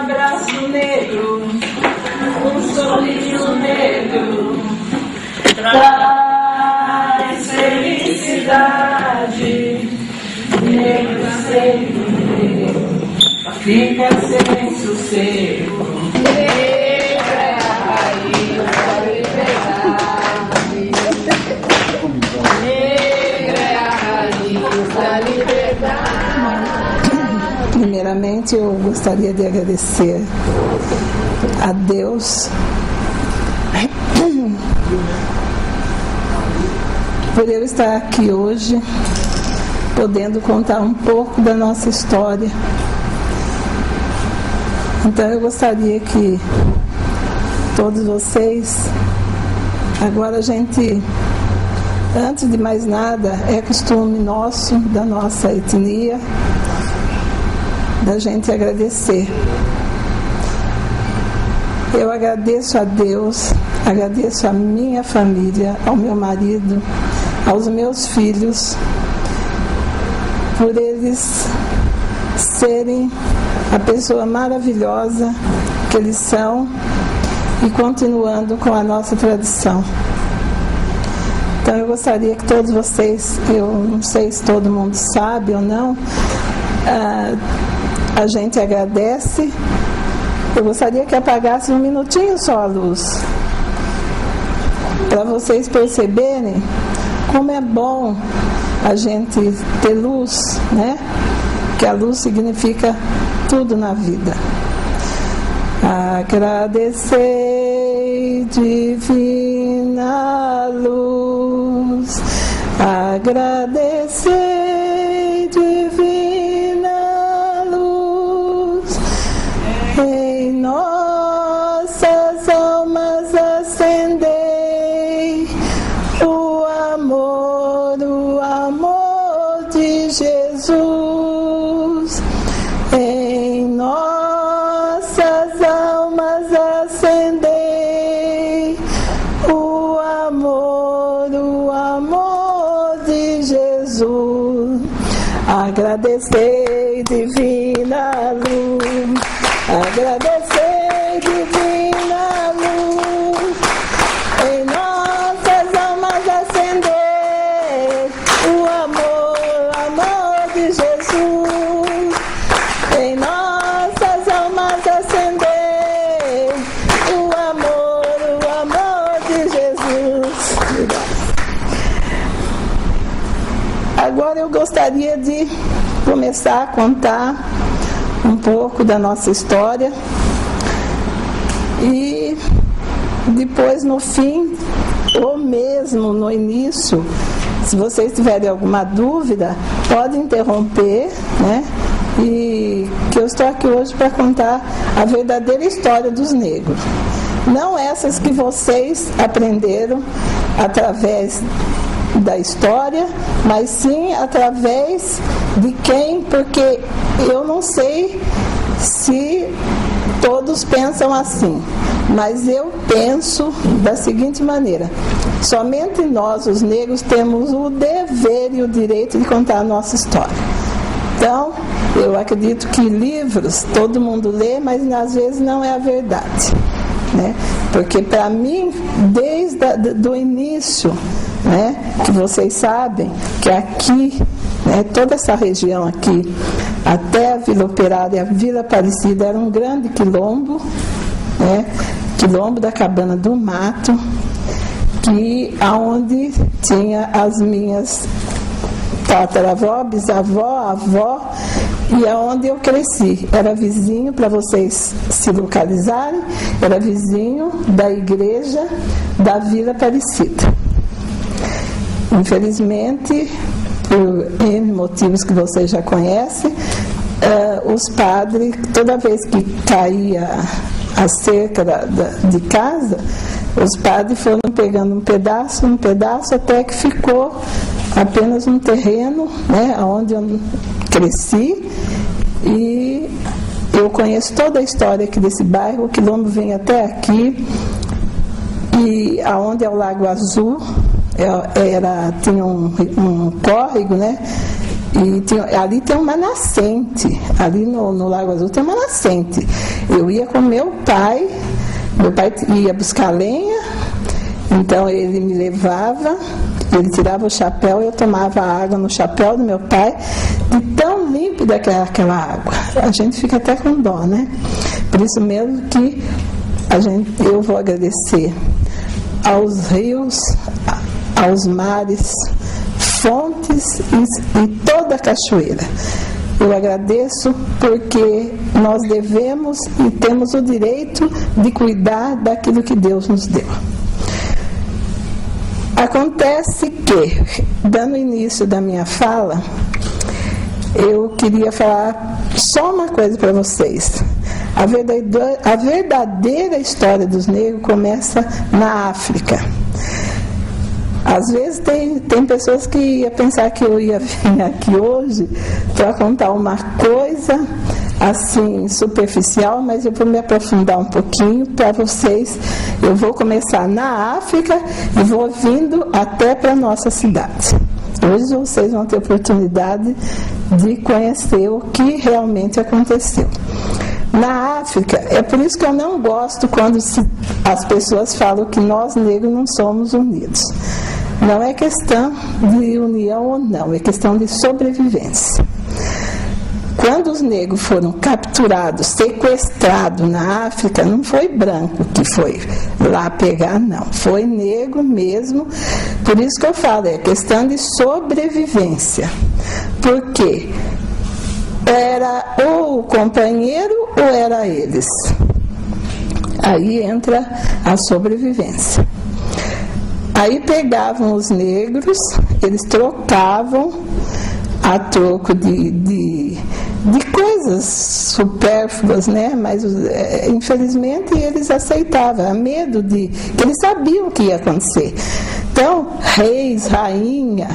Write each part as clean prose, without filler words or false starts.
abraço negro, um sorriso negro, traz felicidade. Negro sempre negro, fica sem sossego. Negra é a raiz da liberdade. Negra é a raiz da liberdade. Primeiramente, eu gostaria de agradecer a Deus por eu estar aqui hoje, podendo contar um pouco da nossa história. Então eu gostaria que todos vocês, agora a gente, antes de mais nada, é costume nosso, da nossa etnia, da gente agradecer. Eu agradeço a Deus, agradeço a minha família, ao meu marido, aos meus filhos, por eles serem a pessoa maravilhosa que eles são e continuando com a nossa tradição. Então eu gostaria que todos vocês, eu não sei se todo mundo sabe ou não, a gente agradece. Eu gostaria que apagasse um minutinho só a luz, para vocês perceberem como é bom a gente ter luz, né? Que a luz significa tudo na vida. Agradecei, divina luz, agradecei, divina luz, em nossas almas acendei o amor de Jesus. Em nossas almas acendei o amor de Jesus. Agradecei, divina luz, agradecei, divina luz, em nossas almas acendei o amor de Jesus. Em nossas almas acendei o amor de Jesus. Agora eu gostaria de começar a contar um pouco da nossa história e depois no fim, ou mesmo no início, se vocês tiverem alguma dúvida, pode interromper, né? E que eu estou aqui hoje para contar a verdadeira história dos negros. Não essas que vocês aprenderam através da história, mas sim através de quem, porque eu não sei se todos pensam assim, mas eu penso da seguinte maneira: somente nós, os negros, temos o dever e o direito de contar a nossa história. Então, eu acredito que livros todo mundo lê, mas às vezes não é a verdade, né? Porque para mim, desde o início, né, que vocês sabem que aqui, né, toda essa região aqui, até a Vila Operária e a Vila Aparecida, era um grande quilombo, né, quilombo da Cabana do Mato, que aonde tinha as minhas tataravó, bisavó, avó, e aonde eu cresci. Era vizinho, para vocês se localizarem, era vizinho da igreja da Vila Aparecida. Infelizmente, por N motivos que vocês já conhecem, os padres, toda vez que caía a cerca de casa, os padres foram pegando um pedaço, até que ficou apenas um terreno, né, onde eu cresci, e eu conheço toda a história aqui desse bairro. O quilombo vem até aqui, e aonde é o Lago Azul, tinha um córrego, né? E ali tem uma nascente, ali no Lago Azul tem uma nascente. Eu ia com meu pai ia buscar lenha, então ele me levava, ele tirava o chapéu, eu tomava água no chapéu do meu pai, de tão límpida que era aquela água. A gente fica até com dó, né? Por isso mesmo que eu vou agradecer aos rios, aos mares, fontes e toda a cachoeira. Eu agradeço porque nós devemos e temos o direito de cuidar daquilo que Deus nos deu. Acontece que, dando início da minha fala, eu queria falar só uma coisa para vocês. A verdadeira história dos negros começa na África. Às vezes tem pessoas que iam pensar que eu ia vir aqui hoje para contar uma coisa assim superficial, mas eu vou me aprofundar um pouquinho para vocês. Eu vou começar na África e vou vindo até para a nossa cidade. Hoje vocês vão ter oportunidade de conhecer o que realmente aconteceu. Na África, é por isso que eu não gosto quando as pessoas falam que nós negros não somos unidos. Não é questão de união ou não, é questão de sobrevivência. Quando os negros foram capturados, sequestrados na África, não foi branco que foi lá pegar, não. Foi negro mesmo. Por isso que eu falo, é questão de sobrevivência. Por quê? Era ou o companheiro ou era eles. Aí entra a sobrevivência. Aí pegavam os negros, eles trocavam a troco de coisas supérfluas, né? Mas infelizmente eles aceitavam, a medo que eles sabiam o que ia acontecer. Então, reis, rainha,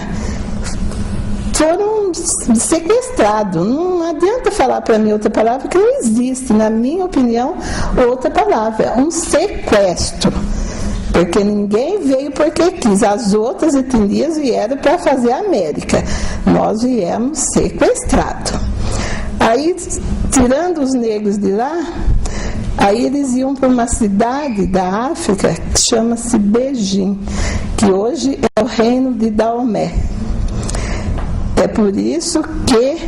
foram sequestrados. Não adianta falar para mim outra palavra, que não existe, na minha opinião, outra palavra. É um sequestro. Porque ninguém veio porque quis. As outras etnias vieram para fazer a América. Nós viemos sequestrados. Aí, tirando os negros de lá, aí eles iam para uma cidade da África que chama-se Beijing, que hoje é o reino de Daomé. É por isso que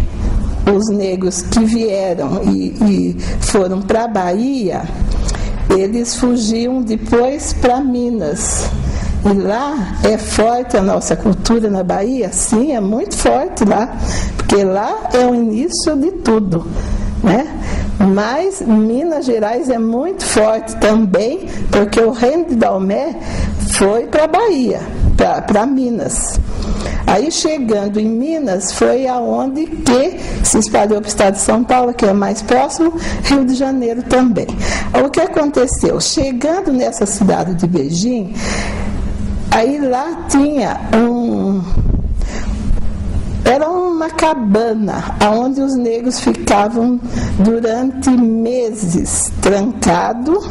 os negros que vieram e foram para a Bahia, eles fugiam depois para Minas. E lá é forte a nossa cultura na Bahia? Sim, é muito forte lá, porque lá é o início de tudo, né? Mas Minas Gerais é muito forte também, porque o reino de Daomé foi para a Bahia, para Minas. Aí chegando em Minas foi aonde que se espalhou para o estado de São Paulo, que é mais próximo, Rio de Janeiro também. O que aconteceu? Chegando nessa cidade de Beijing, aí lá tinha era uma cabana onde os negros ficavam durante meses trancados.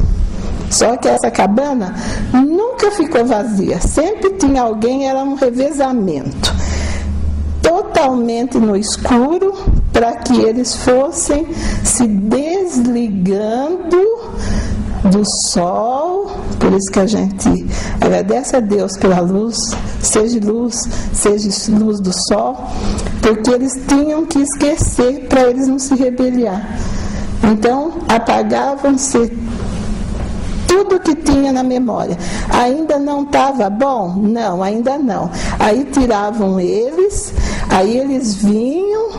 Só que essa cabana nunca ficou vazia, sempre tinha alguém, era um revezamento, totalmente no escuro, para que eles fossem se desligando do sol. Por isso que a gente agradece a Deus pela luz, seja luz do sol, porque eles tinham que esquecer para eles não se rebeliar. Então apagavam-se tudo que tinha na memória. Ainda não estava bom? Não, ainda não. Aí tiravam eles, aí eles vinham,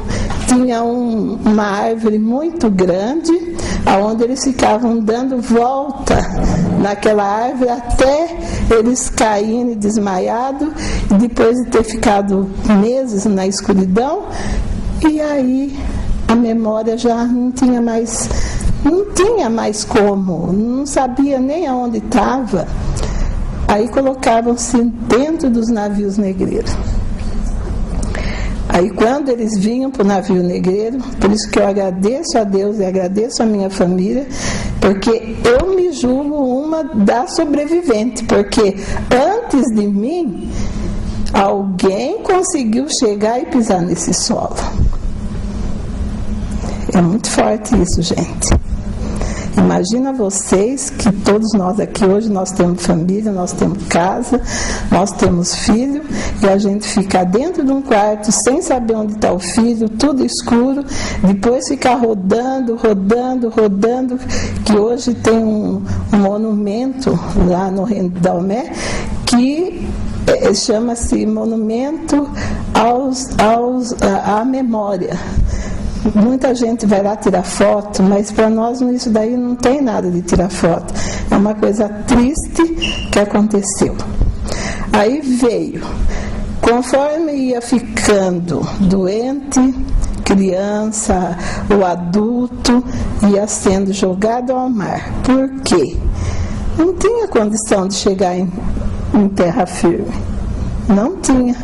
tinha uma árvore muito grande, onde eles ficavam dando volta naquela árvore até eles caírem desmaiados, depois de ter ficado meses na escuridão, e aí a memória já não tinha mais como, não sabia nem aonde estava. Aí colocavam-se dentro dos navios negreiros. Aí quando eles vinham para o navio negreiro, por isso que eu agradeço a Deus e agradeço a minha família, porque eu me julgo uma das sobreviventes, porque antes de mim, alguém conseguiu chegar e pisar nesse solo. É muito forte isso, gente. Imagina vocês que todos nós aqui hoje, nós temos família, nós temos casa, nós temos filho, e a gente ficar dentro de um quarto sem saber onde está o filho, tudo escuro, depois ficar rodando, que hoje tem um monumento lá no Reino de Daomé, que chama-se Monumento à Memória. Muita gente vai lá tirar foto, mas para nós isso daí não tem nada de tirar foto. É uma coisa triste que aconteceu. Aí veio, conforme ia ficando doente, criança, o adulto, ia sendo jogado ao mar. Por quê? Não tinha condição de chegar em terra firme. Não tinha.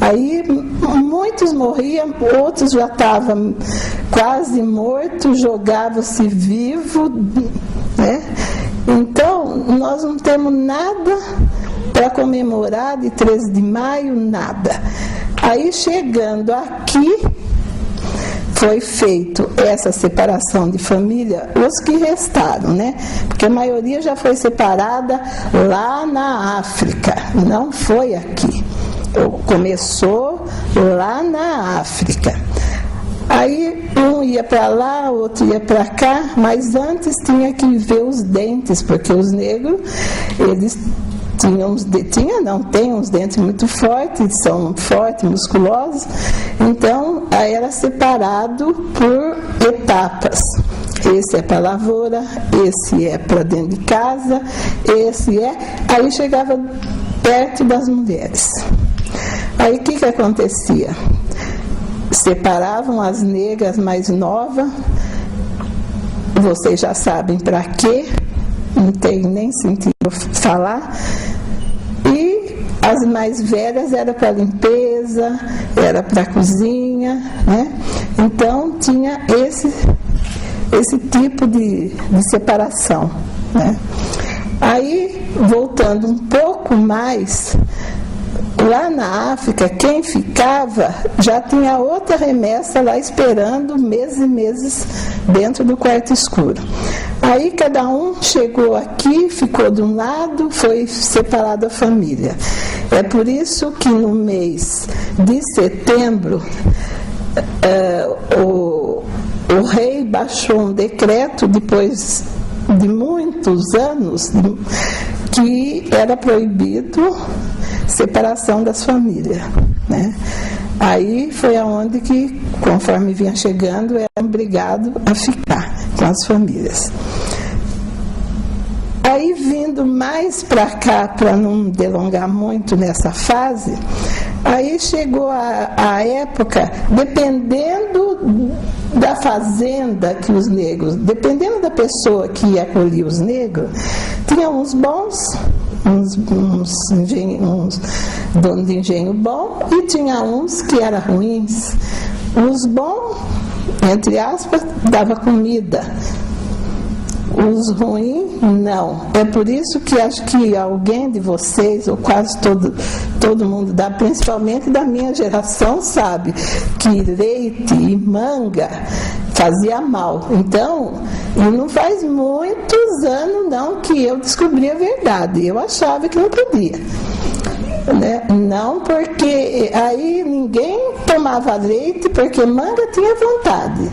Aí muitos morriam, outros já estavam quase mortos, jogavam-se vivo, né? Então, nós não temos nada para comemorar de 13 de maio, nada. Aí chegando aqui, foi feito essa separação de família, os que restaram, né? Porque a maioria já foi separada lá na África, não foi aqui. Começou lá na África. Aí um ia para lá, outro ia para cá, mas antes tinha que ver os dentes, porque os negros, eles têm uns dentes muito fortes, são fortes, musculosos, então aí era separado por etapas. Esse é para lavoura, esse é para dentro de casa, aí chegava perto das mulheres. Aí o que acontecia? Separavam as negras mais novas, vocês já sabem para quê, não tem nem sentido falar, e as mais velhas era para limpeza, era para cozinha, né? Então tinha esse tipo de separação, né? Aí, voltando um pouco mais, lá na África, quem ficava já tinha outra remessa lá esperando meses e meses dentro do quarto escuro. Aí cada um chegou aqui, ficou de um lado, foi separado a família. É por isso que no mês de setembro o rei baixou um decreto, depois de muitos anos, que era proibido separação das famílias, né? Aí foi aonde que, conforme vinha chegando, era obrigado a ficar com as famílias. Aí vindo mais para cá, para não delongar muito nessa fase, aí chegou a época, dependendo da fazenda que os negros, dependendo da pessoa que ia acolher os negros, tinha uns bons, uns donos de engenho bom, e tinha uns que eram ruins. Os bons, entre aspas, dava comida. Os ruins, não. É por isso que acho que alguém de vocês, ou quase todo mundo, principalmente da minha geração, sabe que leite e manga fazia mal. Então, e não faz muitos anos não que eu descobri a verdade. Eu achava que não podia. Né? Não, porque aí ninguém tomava leite, porque manga tinha vontade.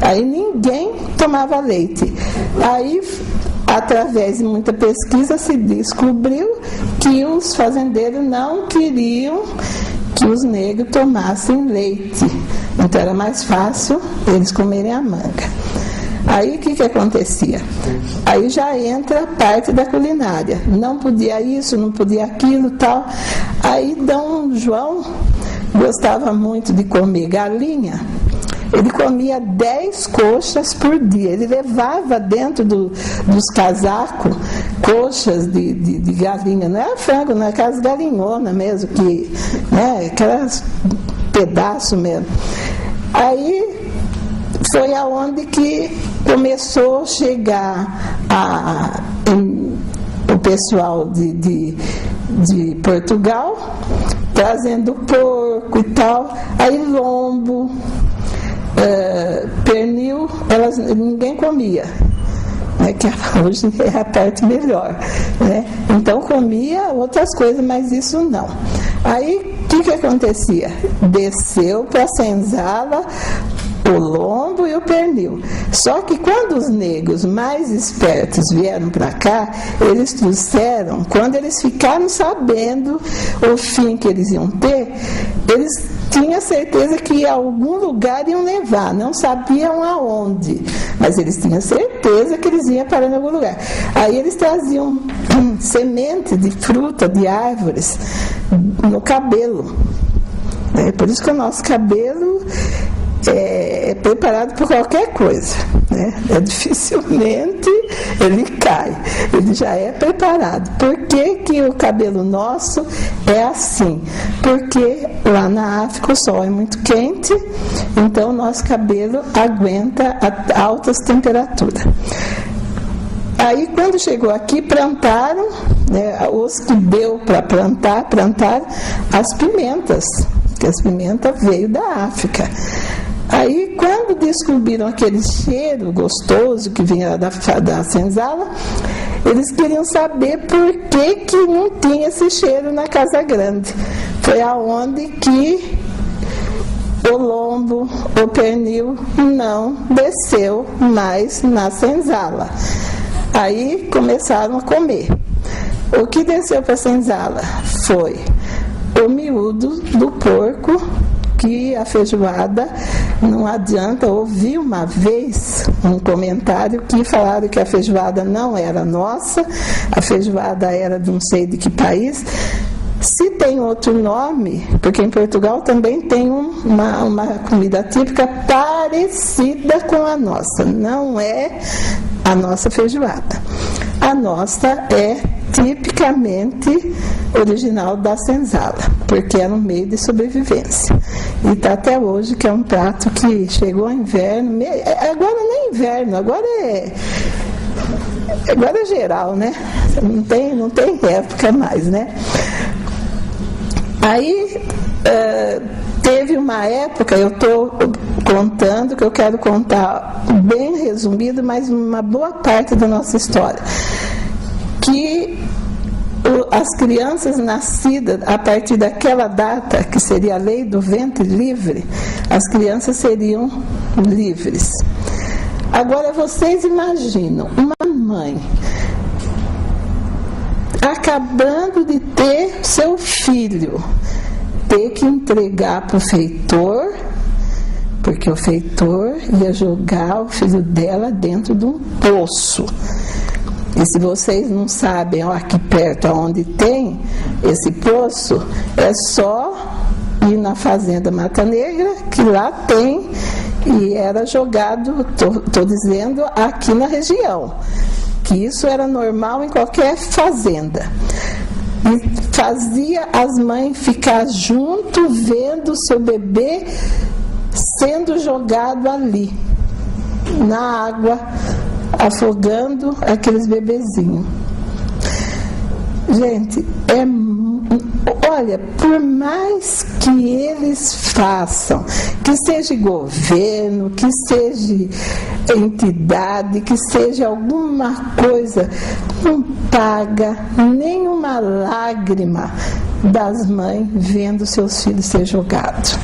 Aí ninguém tomava leite. Aí, através de muita pesquisa, se descobriu que os fazendeiros não queriam que os negros tomassem leite. Então era mais fácil eles comerem a manga. Aí o que acontecia? Aí já entra a parte da culinária. Não podia isso, não podia aquilo, tal. Aí Dom João gostava muito de comer galinha. Ele comia 10 coxas por dia. Ele levava dentro dos casacos coxas de galinha. Não era frango, não era aquelas galinhonas mesmo, né, aquelas pedaços mesmo. Aí foi aonde que começou a chegar o pessoal de Portugal, trazendo porco e tal. Aí lombo, pernil, ninguém comia. né, que hoje é a parte melhor, né? Então comia outras coisas, mas isso não. Aí o que acontecia? Desceu para a senzala o lombo e o pernil. Só que quando os negros mais espertos vieram para cá, eles trouxeram, quando eles ficaram sabendo o fim que eles iam ter, eles tinham certeza que a algum lugar iam levar, não sabiam aonde, mas eles tinham certeza que eles iam parar em algum lugar. Aí eles traziam semente de fruta, de árvores, no cabelo. Por isso que o nosso cabelo é preparado por qualquer coisa, né? Dificilmente ele cai, ele já é preparado. Por que que o cabelo nosso é assim? Porque lá na África o sol é muito quente, então o nosso cabelo aguenta altas temperaturas. Aí quando chegou aqui, plantaram, né, os que deu para plantaram as pimentas, que as pimentas veio da África. Aí, quando descobriram aquele cheiro gostoso que vinha da senzala, eles queriam saber por que não tinha esse cheiro na Casa Grande. Foi aonde que o lombo, o pernil, não desceu mais na senzala. Aí começaram a comer. O que desceu para a senzala foi o miúdo do porco, que a feijoada, não adianta. Ouvi uma vez um comentário que falaram que a feijoada não era nossa, a feijoada era de não sei de que país. Se tem outro nome, porque em Portugal também tem uma comida típica parecida com a nossa, não é a nossa feijoada. A nossa é tipicamente original da senzala, porque era um meio de sobrevivência. E está até hoje, que é um prato que chegou ao inverno, agora nem inverno, agora é geral, né? Não tem época mais, né? Aí teve uma época, eu estou contando, que eu quero contar bem resumido, mas uma boa parte da nossa história, que as crianças nascidas a partir daquela data, que seria a lei do ventre livre, as crianças seriam livres. Agora vocês imaginam uma mãe acabando de ter seu filho, ter que entregar para o feitor, porque o feitor ia jogar o filho dela dentro de um poço. E se vocês não sabem, ó, aqui perto onde tem esse poço, é só ir na fazenda Mata Negra, que lá tem, e era jogado, estou dizendo, aqui na região, que isso era normal em qualquer fazenda. E fazia as mães ficar junto, vendo seu bebê sendo jogado ali, na água, afogando aqueles bebezinhos. Gente, olha, por mais que eles façam, que seja governo, que seja entidade, que seja alguma coisa, não paga nenhuma lágrima das mães vendo seus filhos ser jogados.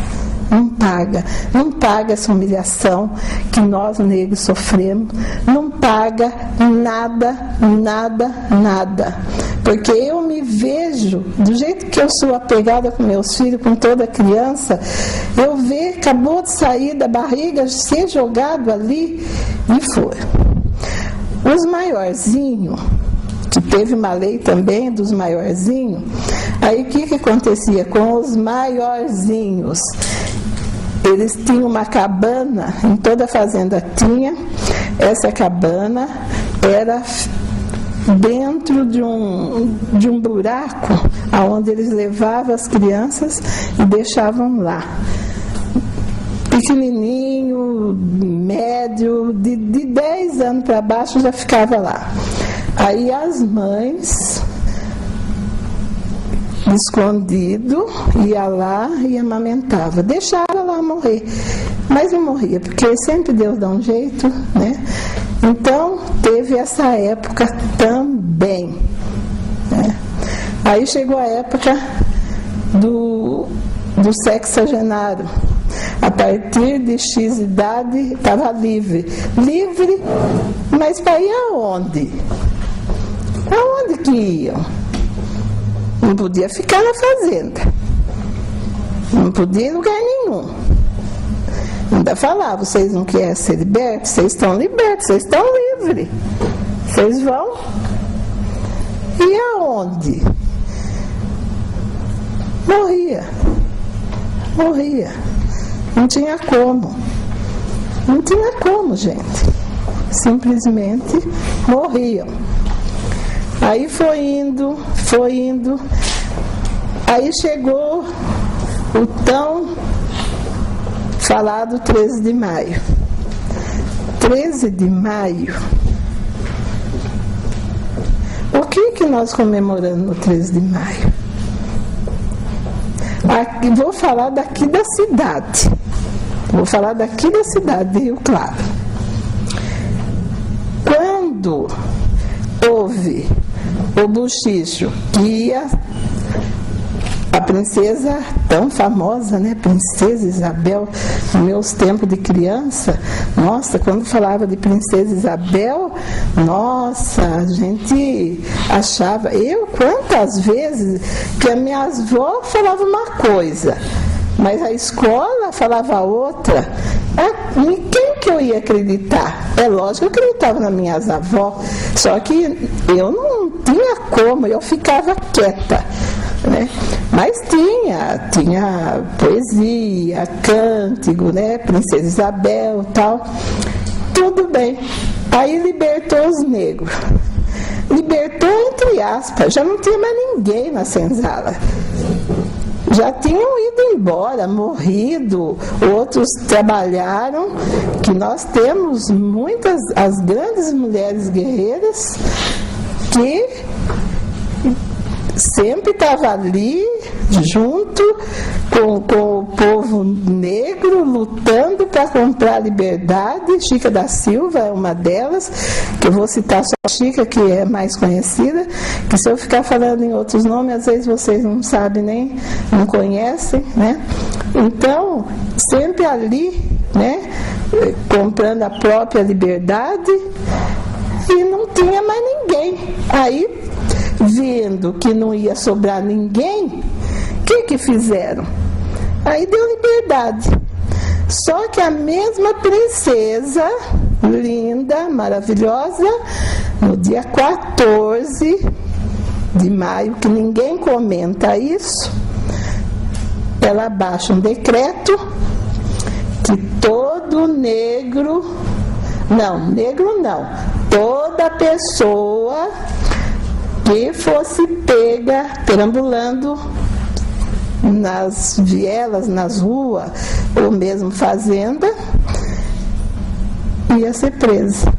Não paga essa humilhação que nós negros sofremos, não paga nada, porque eu me vejo, do jeito que eu sou apegada com meus filhos, com toda criança, eu vejo, acabou de sair da barriga, ser jogado ali, e foi. Os maiorzinhos, que teve uma lei também dos maiorzinhos, aí o que acontecia com os maiorzinhos? Eles tinham uma cabana, em toda a fazenda tinha, essa cabana era dentro de um buraco, onde eles levavam as crianças e deixavam lá. Pequenininho, médio, de 10 anos para baixo já ficava lá. Aí as mães, escondido, ia lá e amamentava, deixava lá morrer, mas não morria, porque sempre Deus dá um jeito, né? Então teve essa época também, né? Aí chegou a época do sexagenário. A partir de X idade estava livre, mas para ir aonde? Aonde que iam? Não podia ficar na fazenda, não podia ir em lugar nenhum. Ainda falava, vocês não querem ser libertos? Vocês estão libertos, vocês estão livres. Vocês vão? E aonde? Morria. Não tinha como, gente. Simplesmente morriam. Aí foi indo. Aí chegou o tão falado 13 de maio. 13 de maio. O que nós comemoramos no 13 de maio? Aqui, vou falar daqui da cidade. De Rio Claro. Quando houve o bochicho que ia a princesa tão famosa, né? Princesa Isabel, nos meus tempos de criança, nossa, quando falava de Princesa Isabel, nossa, a gente achava, quantas vezes que a minha avó falava uma coisa, mas a escola falava outra. Em quem que eu ia acreditar? É lógico que eu acreditava nas minhas avós, só que eu não tinha como, eu ficava quieta, né? Mas tinha poesia, cântico, né? Princesa Isabel e tal. Tudo bem. Aí libertou os negros. Libertou entre aspas, já não tinha mais ninguém na senzala. Já tinham ido embora, morrido, outros trabalharam, que nós temos muitas, as grandes mulheres guerreiras, que sempre estava ali, junto com o povo negro, lutando para comprar a liberdade. Chica da Silva é uma delas, que eu vou citar só a Chica, que é mais conhecida, que se eu ficar falando em outros nomes, às vezes vocês não sabem não conhecem, né? Então, sempre ali, né, comprando a própria liberdade, e não tinha mais ninguém. Aí, vendo que não ia sobrar ninguém, o que fizeram? Aí deu liberdade. Só que a mesma princesa, linda, maravilhosa, no dia 14 de maio, que ninguém comenta isso, ela baixa um decreto que todo negro não, toda pessoa que fosse pega perambulando nas vielas, nas ruas, ou mesmo fazenda, ia ser presa.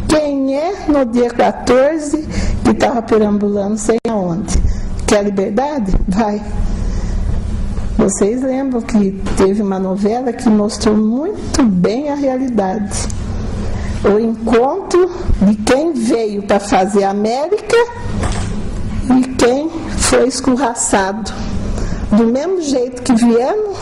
Quem é no dia 14 que estava perambulando sei aonde? Quer liberdade? Vai. Vocês lembram que teve uma novela que mostrou muito bem a realidade. O encontro de quem veio para fazer a América e quem foi escorraçado. Do mesmo jeito que viemos,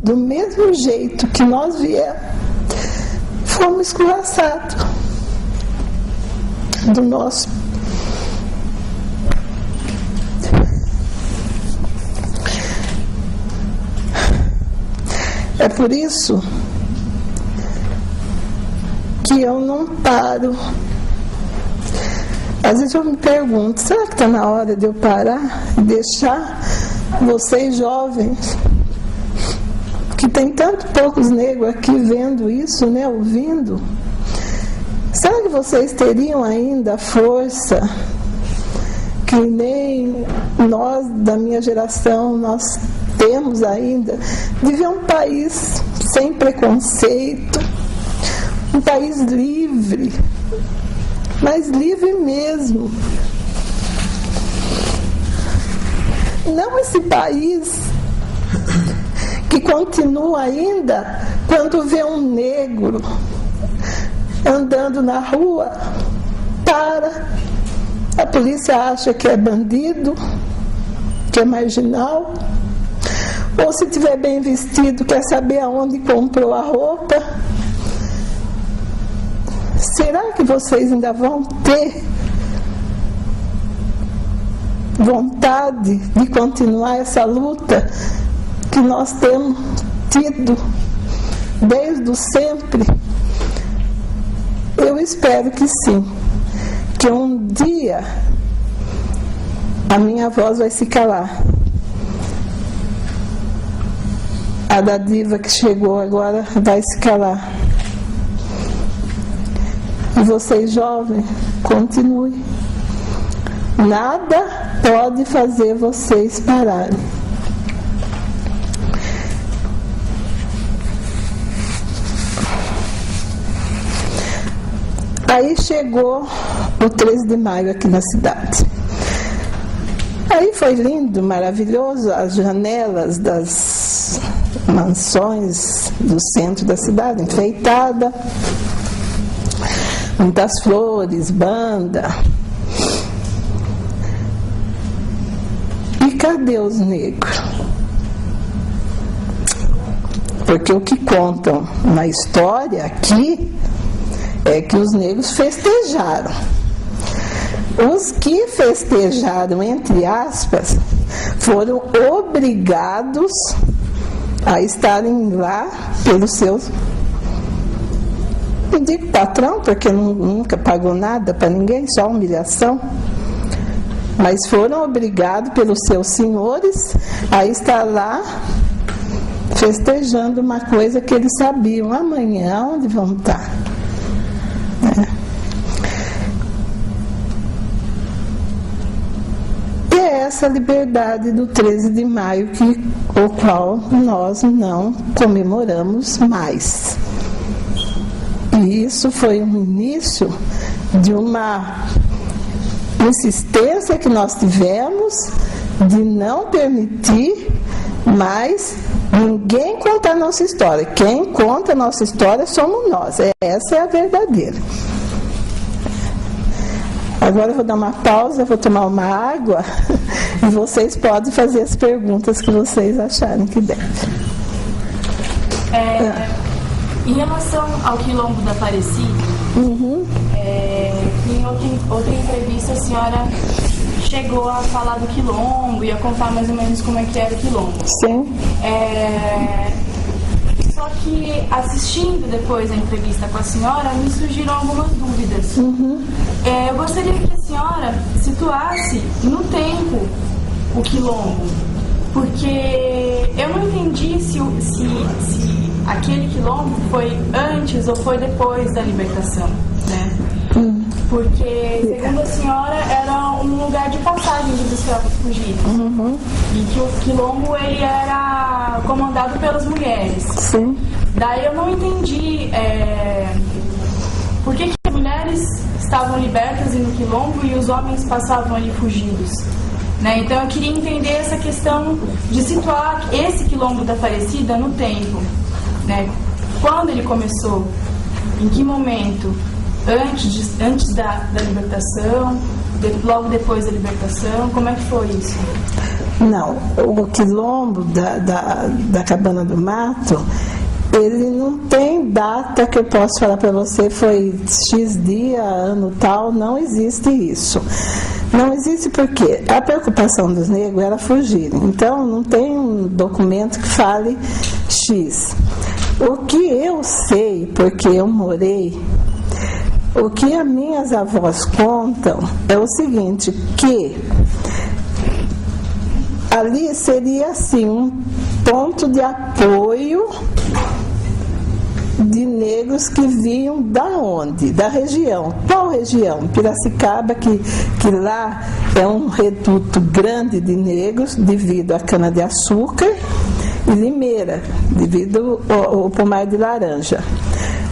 do mesmo jeito que nós viemos, fomos escorraçados do nosso. É por isso que eu não paro. Às vezes eu me pergunto, será que está na hora de eu parar e deixar vocês jovens, que tem tanto poucos negros aqui vendo isso, né, ouvindo, será que vocês teriam ainda força que nem nós da minha geração nós temos ainda, de ver um país sem preconceito, um país livre, mas livre mesmo. Não esse país que continua ainda quando vê um negro andando na rua, a polícia acha que é bandido, que é marginal, ou se tiver bem vestido, quer saber aonde comprou a roupa. Será que vocês ainda vão ter vontade de continuar essa luta que nós temos tido desde o sempre? Eu espero que sim, que um dia a minha voz vai se calar. A da diva que chegou agora vai se calar. E vocês jovens, continuem. Nada pode fazer vocês pararem. Aí chegou o 13 de maio aqui na cidade. Aí foi lindo, maravilhoso, as janelas das mansões do centro da cidade, enfeitada, muitas flores, banda. E cadê os negros? Porque o que contam na história aqui é que os negros festejaram. Os que festejaram, entre aspas, foram obrigados a estarem lá pelos seus, não digo patrão, porque nunca pagou nada para ninguém, só humilhação, mas foram obrigados pelos seus senhores a estar lá festejando uma coisa que eles sabiam amanhã onde vão estar. E é essa liberdade do 13 de maio o qual nós não comemoramos mais. E isso foi um início de uma insistência que nós tivemos de não permitir mais ninguém contar a nossa história. Quem conta a nossa história somos nós. Essa é a verdadeira. Agora eu vou dar uma pausa, vou tomar uma água e vocês podem fazer as perguntas que vocês acharem que devem. Em relação ao Quilombo da Aparecida, em outra entrevista a senhora chegou a falar do Quilombo e a contar mais ou menos como é que era o Quilombo. Sim. Só que assistindo depois a entrevista com a senhora, me surgiram algumas dúvidas. Eu gostaria que a senhora situasse no tempo o Quilombo, porque eu não entendi se aquele Quilombo foi antes ou foi depois da libertação, né? Porque, segundo a senhora, era um lugar de passagem dos escravos fugidos. E que o Quilombo ele era comandado pelas mulheres. Sim. Daí eu não entendi por que as mulheres estavam libertas no Quilombo e os homens passavam ali fugidos. Né? Então eu queria entender essa questão de situar esse Quilombo da Aparecida no tempo. Né? Quando ele começou? Em que momento? Antes da libertação? Logo depois da libertação? Como é que foi isso? Não, o Quilombo da Cabana do Mato, ele não tem data que eu posso falar para você, foi X dia, ano tal, não existe isso. Não existe porque a preocupação dos negros era fugir. Então, não tem um documento que fale X. O que eu sei, porque eu morei, o que as minhas avós contam é o seguinte, que ali seria assim um ponto de apoio de negros que vinham da onde? Da região. Qual região? Piracicaba, que lá é um reduto grande de negros devido à cana-de-açúcar, e Limeira, devido ao pomar de laranja.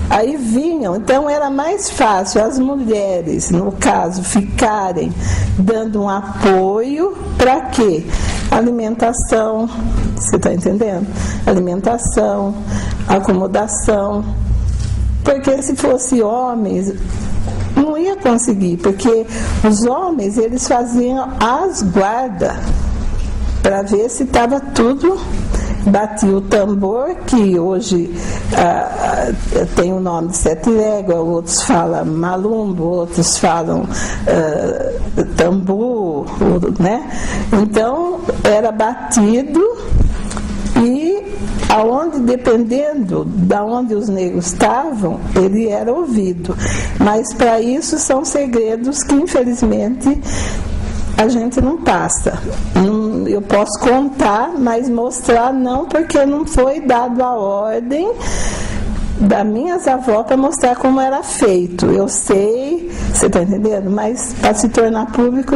Aí vinham, então era mais fácil as mulheres, no caso, ficarem dando um apoio para quê? Alimentação, você está entendendo? Alimentação, acomodação, porque se fosse homens, não ia conseguir, porque os homens, eles faziam as guardas para ver se estava tudo. Batia o tambor, que hoje tem o nome de 7 léguas, outros falam malumbo, outros falam tambu, né? Então era batido e aonde, dependendo de onde os negros estavam, ele era ouvido. Mas para isso são segredos que infelizmente a gente não passa. Eu posso contar, mas mostrar não, porque não foi dado a ordem das minhas avós para mostrar como era feito. Eu sei, você está entendendo? Mas para se tornar público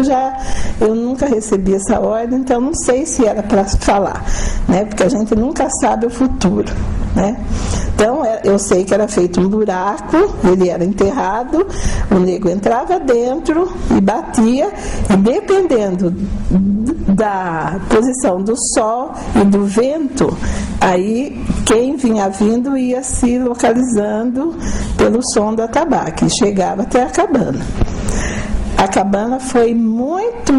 eu nunca recebi essa ordem, então não sei se era para falar, né? Porque a gente nunca sabe o futuro, né? Então eu sei que era feito um buraco, ele era enterrado, o negro entrava dentro e batia, e dependendo da posição do sol e do vento, aí quem vinha vindo ia se localizando pelo som do atabaque e chegava até a cabana. A cabana foi muito,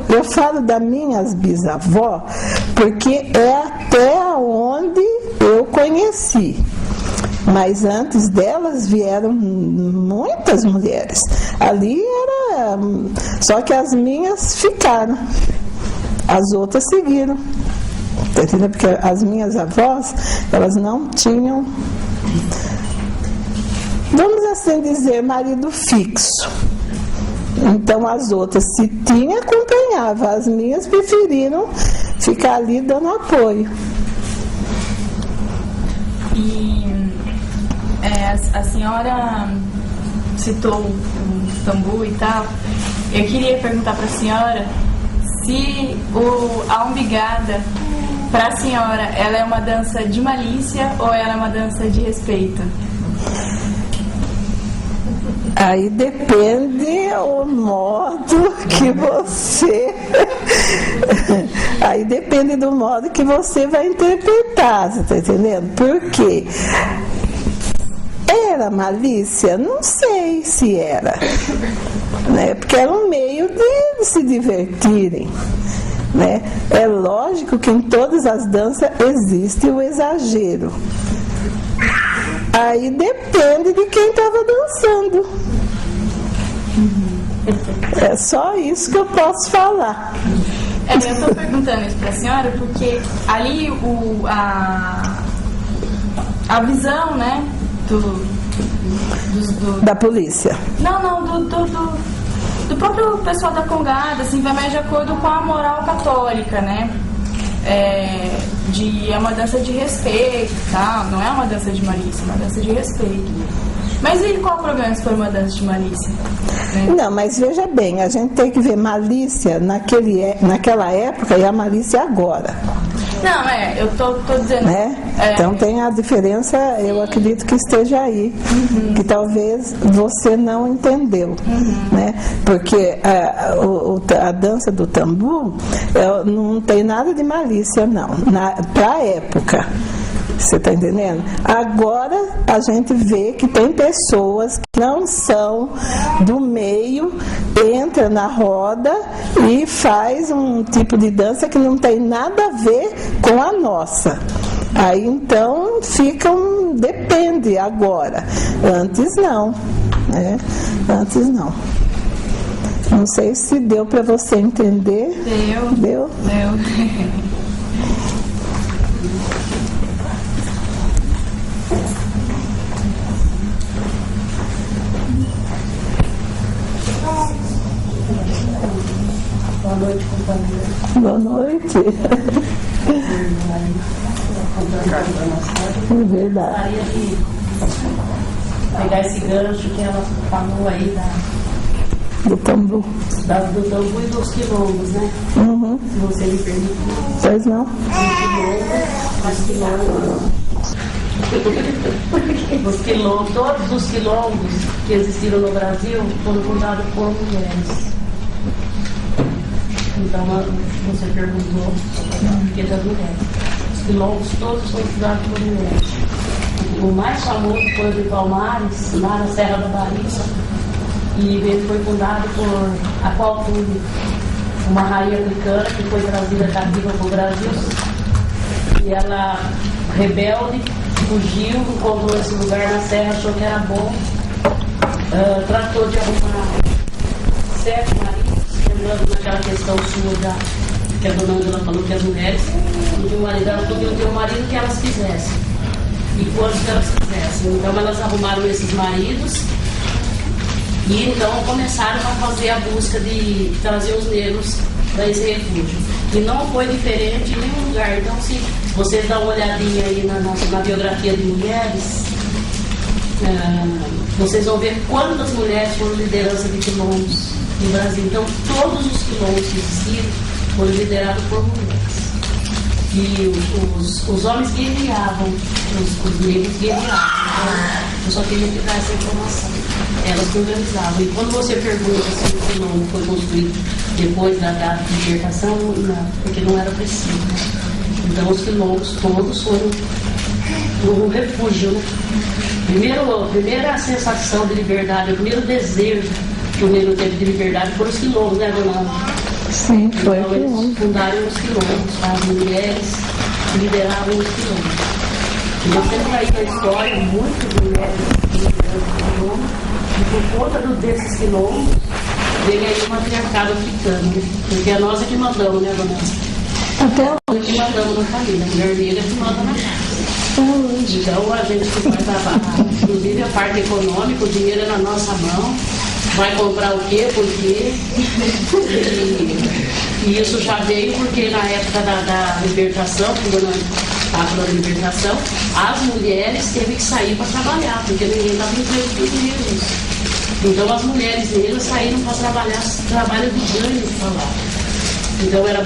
eu falo das minhas bisavós, porque é até onde eu conheci. Mas antes delas vieram muitas mulheres. Ali era... Só que as minhas ficaram. As outras seguiram. Tá entendendo? Porque as minhas avós, elas não tinham, vamos assim dizer, marido fixo. Então as outras, se tinha, acompanhava. As minhas preferiram ficar ali dando apoio. E a senhora citou o tambu e tal. Eu queria perguntar para a senhora se a umbigada, para a senhora, ela é uma dança de malícia ou ela é uma dança de respeito? Aí depende o modo que você... Aí depende do modo que você vai interpretar, você está entendendo? Por quê? Era malícia? Não sei se era, né? Porque era um meio de se divertirem, né? É lógico que em todas as danças existe o exagero. Aí depende de quem estava dançando. É só isso que eu posso falar. Eu estou perguntando isso para a senhora porque ali a visão, né, da polícia. Não, do próprio pessoal da Congada, assim, vai mais de acordo com a moral católica, né? É uma dança de respeito, tá? Não é uma dança de malícia, é uma dança de respeito. Mas e qual o problema se for uma dança de malícia? Né? Não, mas veja bem, a gente tem que ver malícia naquela época e a malícia agora. Não, eu tô dizendo... Né? Então tem a diferença, eu acredito que esteja aí, que talvez você não entendeu, né? Porque a dança do tambu não tem nada de malícia, não, para a época. Você está entendendo? Agora a gente vê que tem pessoas que não são do meio, entra na roda e faz um tipo de dança que não tem nada a ver com a nossa. Aí então depende agora. Antes não, né? Antes não. Não sei se deu para você entender. Deu? Boa noite, companheira. Boa noite. É verdade. Gostaria de pegar esse gancho que ela falou aí do tambor. Do tambor e dos quilombos, né? Uhum. Se você me permite. Pois não? Os quilombos, todos os quilombos que existiram no Brasil foram fundados por mulheres. Então, você perguntou por que das mulheres. Os quilombos todos foram fundados por mulheres. O mais famoso foi o de Palmares, lá na Serra da Barriça, e ele foi fundado por Aqualtune, uma rainha africana que foi trazida cativa para o Brasil, e ela, rebelde, fugiu, encontrou esse lugar na serra, achou que era bom, tratou de arrumar 7 maridos, lembrando naquela questão sua que a dona Angela falou que as mulheres não tinham marido, elas podiam ter um marido que elas quisessem, e quantos elas quisessem. Então elas arrumaram esses maridos e então começaram a fazer a busca de trazer os negros para esse refúgio. E não foi diferente em nenhum lugar. Então, se vocês dão uma olhadinha aí na biografia de mulheres, vocês vão ver quantas mulheres foram liderança de quilombos no Brasil. Então, todos os quilombos que existiram foram liderados por mulheres. E os homens guerreavam, os negros guerreavam. Eu só queria ficar essa informação. Elas que organizavam. E quando você pergunta se o quilombo foi construído depois da libertação, não, porque não era preciso. Né? Então os quilombos todos foram um refúgio. Né? Primeira sensação de liberdade, o primeiro desejo que o negro teve de liberdade foram os quilombos, né, dona Ana? Sim, foi então, eles fundaram os quilombos, as mulheres lideravam os quilombos. E você vai na história, muitas mulheres liderando os quilombos, e por conta desses quilombos, vem aí o matriarcado africano, né? Porque é nós é que mandamos, né, dona? Até nós é que mandamos na família, a mulher negra é que manda na casa. Então a gente faz inclusive a parte econômica, o dinheiro é na nossa mão. Vai comprar o quê, por quê? E isso já veio porque na época da libertação, quando estava falando da libertação, as mulheres teve que sair para trabalhar, porque ninguém dava emprego para os negros. Então as mulheres negras saíram para trabalhar, trabalho de ganho de falar. Então era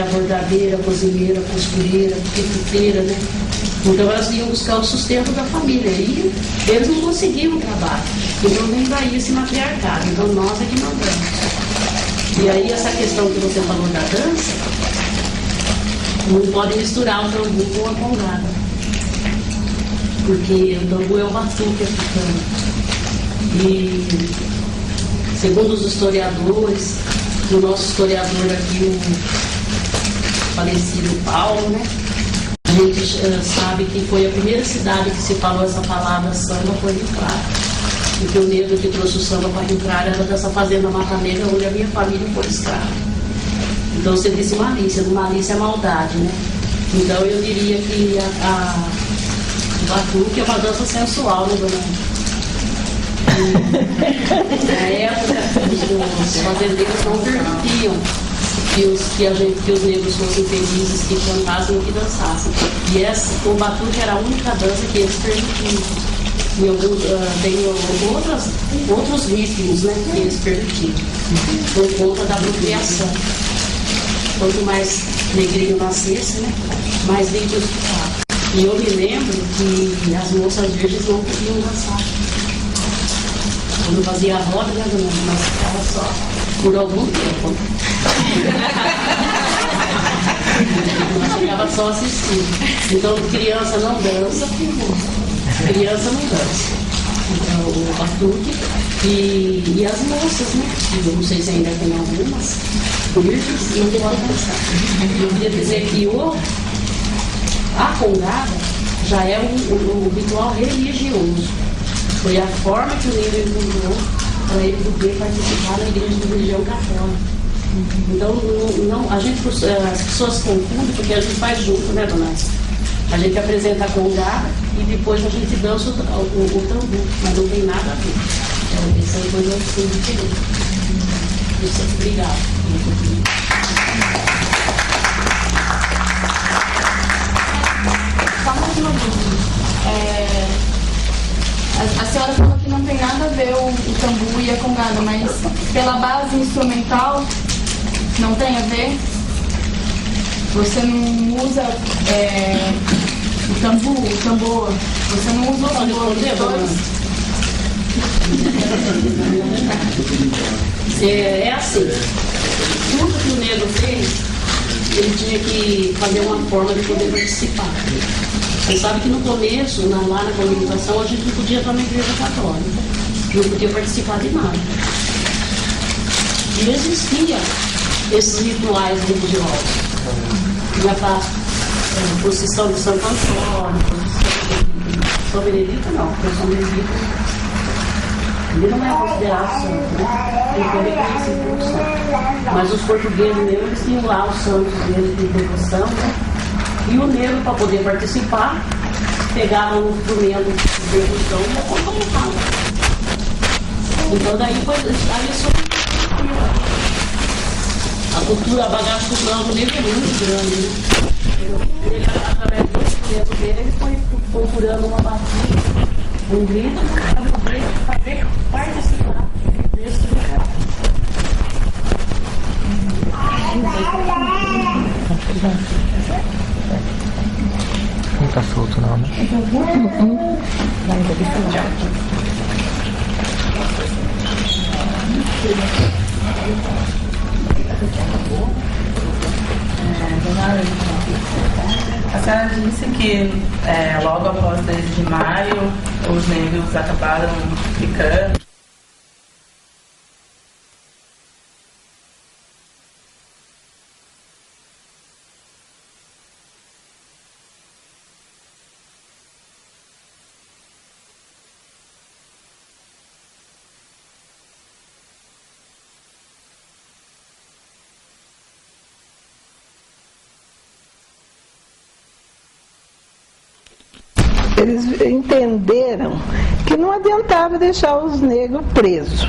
bordadeira, cozinheira, costureira, piqueteira, né? Então elas iam buscar o sustento da família e eles não conseguiam trabalho. Então vem daí esse matriarcado. Então nós é que mandamos. E aí essa questão que você falou da dança, não pode misturar o tambu com a congada. Porque o tambu é o batuque africano. E segundo os historiadores, o nosso historiador aqui, o falecido Paulo, né? A gente sabe que foi a primeira cidade que se falou essa palavra samba foi Rio Claro. E que o negro que trouxe o samba para Rio Claro era dessa fazenda Mata Negra, onde a minha família foi escrava. Então você disse malícia, malícia é maldade, né? Então eu diria que o batuque é uma dança sensual, né, dona? Na época, os fazendeiros não permitiam que os negros fossem felizes, que cantassem ou que dançassem. E o batuque era a única dança que eles permitiam. E tem outros ritmos, né, que eles permitiam, por conta da procriação. Quanto mais negrinho nascesse, né, mais negros ficavam. E eu me lembro que as moças virgens não podiam dançar. Quando fazia a roda, né, mas ficava só por algum tempo. Nós ficava só assistindo. Então, criança não dança, criança não dança. Então, o batuque e as moças, né? Eu não sei se ainda tem algumas virgens, não podem dançar. Eu queria dizer que a congada já é um ritual religioso. Foi a forma que o negro encontrou para ele poder participar na igreja da religião católica. Então, as pessoas confundem porque a gente faz junto, né, dona? A gente apresenta a congada e depois a gente dança o tambu, mas não tem nada a ver. Então, essa é coisa assim diferente. Obrigada. Só mais uma dúvida. A senhora falou que não tem nada a ver o tambu e a congada, mas pela base instrumental não tem a ver? Você não usa o tambor, você não usa o tambor, os dois? É assim, tudo que o negro fez, ele tinha que fazer uma forma de poder participar. Você sabe que no começo, lá na comunicação, a gente não podia estar na igreja católica, não podia participar de nada. E existia esses rituais religiosos. Já para procissão de Santo Antônio, procissão de São Benedito, não, porque São Benedito ele não é considerado santo, né? Ele foi reconhecido como santo. Mas os portugueses mesmo, eles tinham lá os santos deles de devoção, né? E o negro, para poder participar, pegava um instrumento de devoção e acompanhava. Então daí foi a cultura, a bagagem cultural do negro é muito grande, né? Ele, através do instrumento dele, ele foi procurando uma batida, um grito, para poder participar desse lugar. Não tá solto não, né? A senhora disse que logo após 10 de maio os negros acabaram ficando. Eles entenderam que não adiantava deixar os negros presos.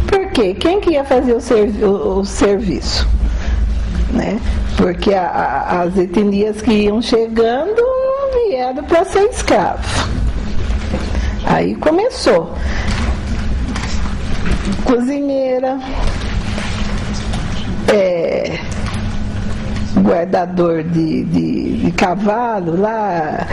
Por quê? Quem que ia fazer o serviço? Né? Porque as etnias que iam chegando não vieram para ser escravo. Aí começou. Cozinheira, guardador de cavalo lá,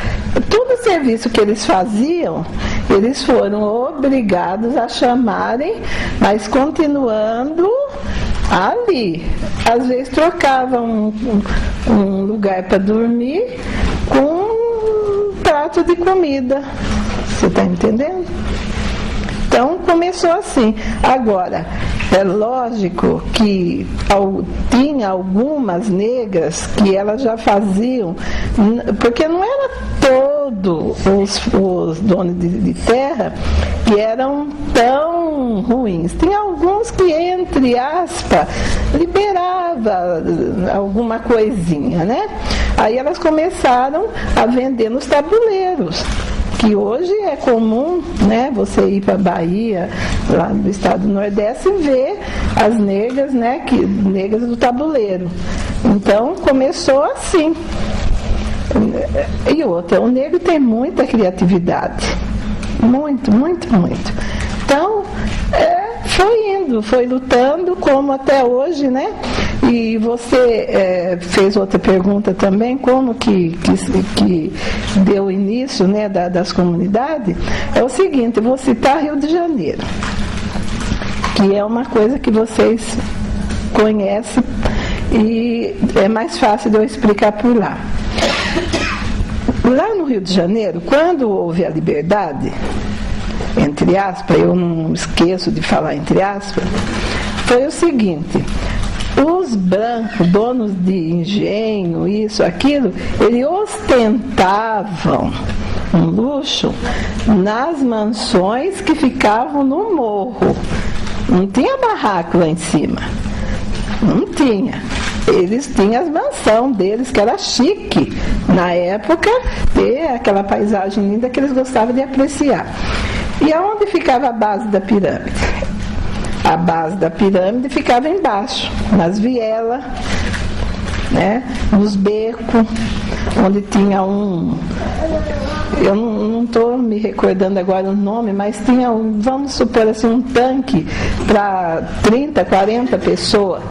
todo o serviço que eles faziam, eles foram obrigados a chamarem, mas continuando ali. Às vezes trocavam um lugar para dormir com um prato de comida. Você está entendendo? Então começou assim. Agora, é lógico que tinha algumas negras que elas já faziam, porque não era todos os donos de terra que eram tão ruins. Tinha alguns que, entre aspas, liberava alguma coisinha, né? Aí elas começaram a vender nos tabuleiros, que hoje é comum, né, você ir para a Bahia, lá no estado do Nordeste, e ver as negras, né, negras do tabuleiro. Então começou assim. E outra, o negro tem muita criatividade, muito, muito, muito. Então foi indo, foi lutando, como até hoje, né? E você fez outra pergunta também, como que deu início, né, das comunidades. É o seguinte, eu vou citar Rio de Janeiro, que é uma coisa que vocês conhecem e é mais fácil de eu explicar por lá. Lá no Rio de Janeiro, quando houve a liberdade, entre aspas, eu não esqueço de falar entre aspas, foi o seguinte: os brancos, donos de engenho, isso, aquilo, eles ostentavam um luxo nas mansões que ficavam no morro. Não tinha barraco lá em cima. Não tinha. Eles tinham as mansões deles, que era chique. Na época, ter aquela paisagem linda que eles gostavam de apreciar. E aonde ficava a base da pirâmide? A base da pirâmide ficava embaixo, nas vielas. né? Nos becos, onde tinha eu não estou me recordando agora o nome, mas tinha vamos supor assim, um tanque para 30, 40 pessoas.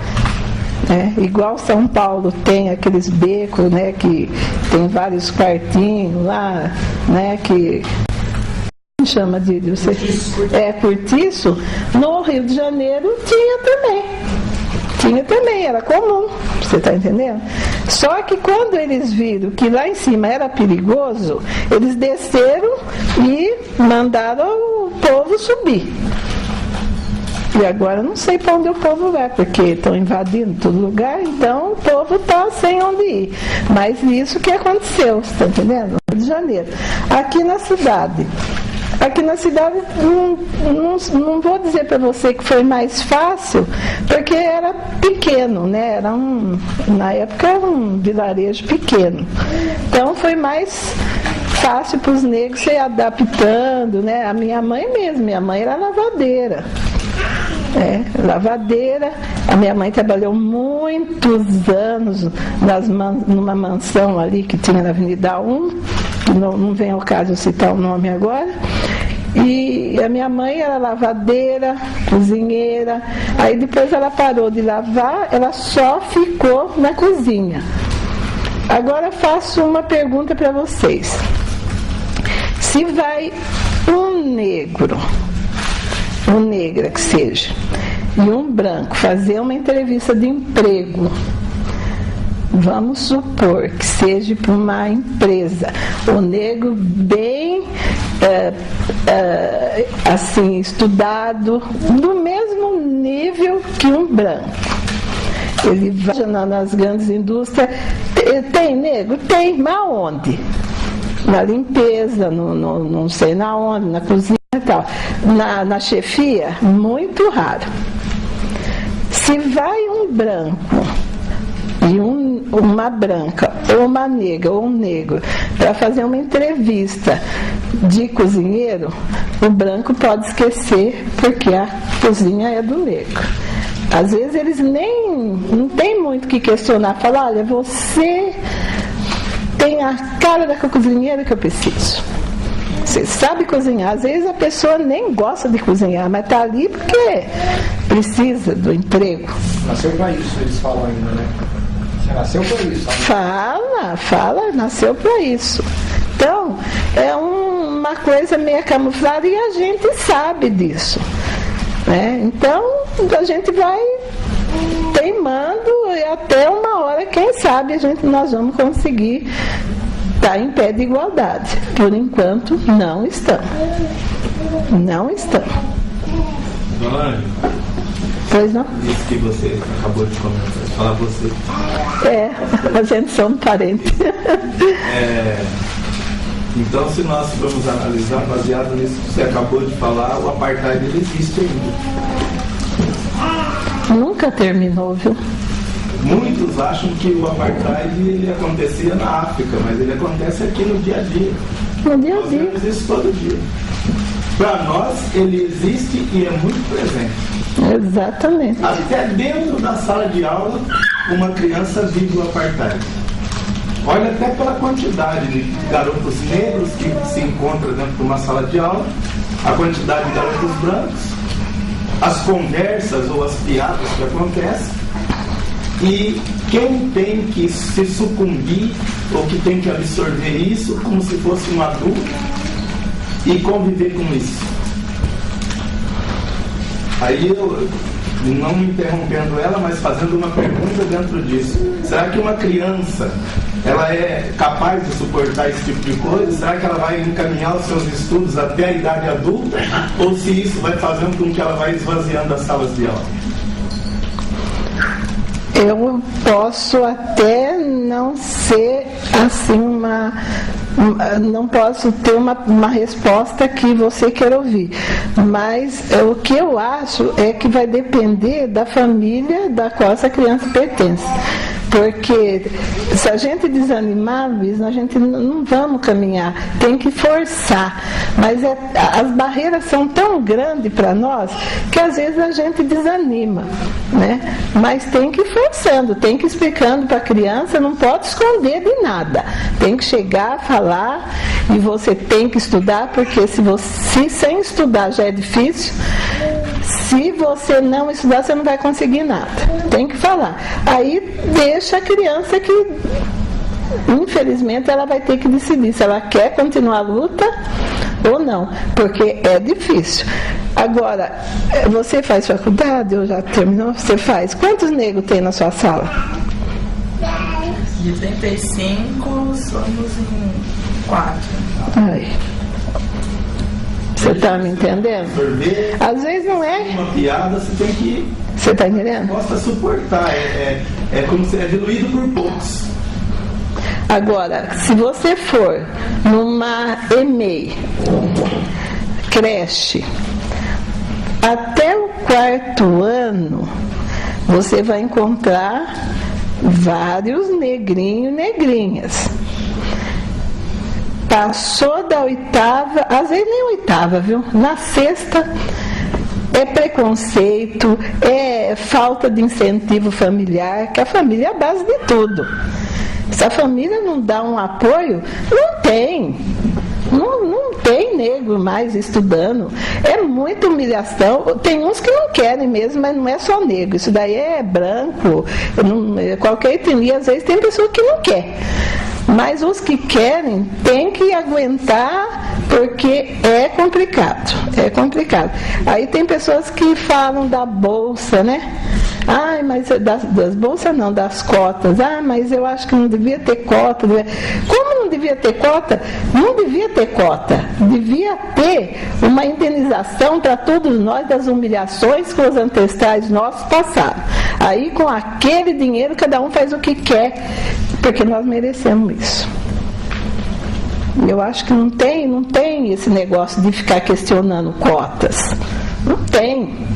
Igual São Paulo tem aqueles becos, né, que tem vários quartinhos lá, né, que chama de cortiço. No Rio de Janeiro tinha também, era comum, você está entendendo? Só que quando eles viram que lá em cima era perigoso, eles desceram e mandaram o povo subir. E agora eu não sei para onde o povo vai, porque estão invadindo todo lugar, então o povo está sem onde ir. Mas isso que aconteceu, você está entendendo? No Rio de Janeiro. Aqui na cidade, não vou dizer para você que foi mais fácil, porque era pequeno, né? Na época era um vilarejo pequeno. Então foi mais fácil para os negros se adaptando, né? A minha mãe era lavadeira. Lavadeira. A minha mãe trabalhou muitos anos numa mansão ali que tinha na Avenida 1, não vem ao caso eu citar o nome agora. E a minha mãe era lavadeira, cozinheira. Aí depois ela parou de lavar, ela só ficou na cozinha. Agora faço uma pergunta para vocês. Se vai um negro, ou negra que seja, e um branco fazer uma entrevista de emprego, vamos supor que seja para uma empresa, o negro bem assim estudado, do mesmo nível que um branco. Ele vai nas grandes indústrias. Tem negro? Tem, mas onde? Na limpeza, não sei na onde, na cozinha e tal. Na chefia, muito raro. Se vai um branco e uma branca, ou uma negra, ou um negro, para fazer uma entrevista de cozinheiro, o branco pode esquecer, porque a cozinha é do negro. Às vezes eles não tem muito o que questionar, falar, olha, você tem a cara da cozinheira que eu preciso. Você sabe cozinhar. Às vezes a pessoa nem gosta de cozinhar, mas está ali porque precisa do emprego. Nasceu para isso, eles falam ainda, né? Você nasceu para isso. Fala, nasceu para isso. Então, é uma coisa meio camuflada e a gente sabe disso. Né? Então, a gente vai teimando e até uma hora, quem sabe, nós vamos conseguir estar em pé de igualdade. Por enquanto, não estamos. Não estamos. Dona Ângela, pois não? Isso que você acabou de comentar, falar você. A gente somos parentes. Então, se nós vamos analisar, baseado nisso que você acabou de falar, o apartheid ele existe ainda. Nunca terminou, viu? Muitos acham que o apartheid ele acontecia na África, mas ele acontece aqui no dia a dia. No dia a dia. Nós vemos isso todo dia. Para nós, ele existe e é muito presente. Exatamente. Até dentro da sala de aula, uma criança vive o apartheid. Olha até pela quantidade de garotos negros que se encontram dentro de uma sala de aula, a quantidade de garotos brancos, as conversas ou as piadas que acontecem, e quem tem que se sucumbir ou que tem que absorver isso como se fosse um adulto e conviver com isso. Aí eu, não interrompendo ela, mas fazendo uma pergunta dentro disso. Será que uma criança, ela é capaz de suportar esse tipo de coisa? Será que ela vai encaminhar os seus estudos até a idade adulta? Ou se isso vai fazendo com que ela vai esvaziando as salas de aula? Eu posso até não ser assim não posso ter uma resposta que você quer ouvir, mas o que eu acho é que vai depender da família da qual essa criança pertence, Porque se a gente desanimar, Luiz, a gente não vamos caminhar, tem que forçar. Mas as barreiras são tão grandes para nós que às vezes a gente desanima, né? Mas tem que ir forçando, tem que ir explicando para a criança, não pode esconder de nada. Tem que chegar, falar, e você tem que estudar, porque se sem estudar já é difícil, se você não estudar, você não vai conseguir nada. Tem que falar. Aí deixa a criança que, infelizmente, ela vai ter que decidir se ela quer continuar a luta ou não, porque é difícil. Agora, você faz faculdade ou já terminou? Você faz. Quantos negros tem na sua sala? De 35, somos em 4. Ai. Você está me entendendo? Às vezes não é. Uma piada, você tem que. Você está entendendo? Gosta suportar. É como se é diluído por poucos. Agora, se você for numa EMEI, creche, até o 4º ano, você vai encontrar vários negrinhos e negrinhas. Passou da 8ª, às vezes nem 8ª, viu? Na 6ª é preconceito, é falta de incentivo familiar, que a família é a base de tudo. Se a família não dá um apoio, não tem. Não tem negro mais estudando. É muita humilhação. Tem uns que não querem mesmo, mas não é só negro. Isso daí é branco, qualquer etnia. Às vezes tem pessoa que não quer. Mas os que querem têm que aguentar, porque é complicado. É complicado. Aí tem pessoas que falam da bolsa, né? Ai, mas das bolsas não, das cotas. Ah, mas eu acho que não devia ter cota. Como não devia ter cota? Não devia ter cota. Devia ter uma indenização para todos nós das humilhações que os ancestrais nossos passaram. Aí com aquele dinheiro cada um faz o que quer, porque nós merecemos isso. Eu acho que não tem esse negócio de ficar questionando cotas. Não tem.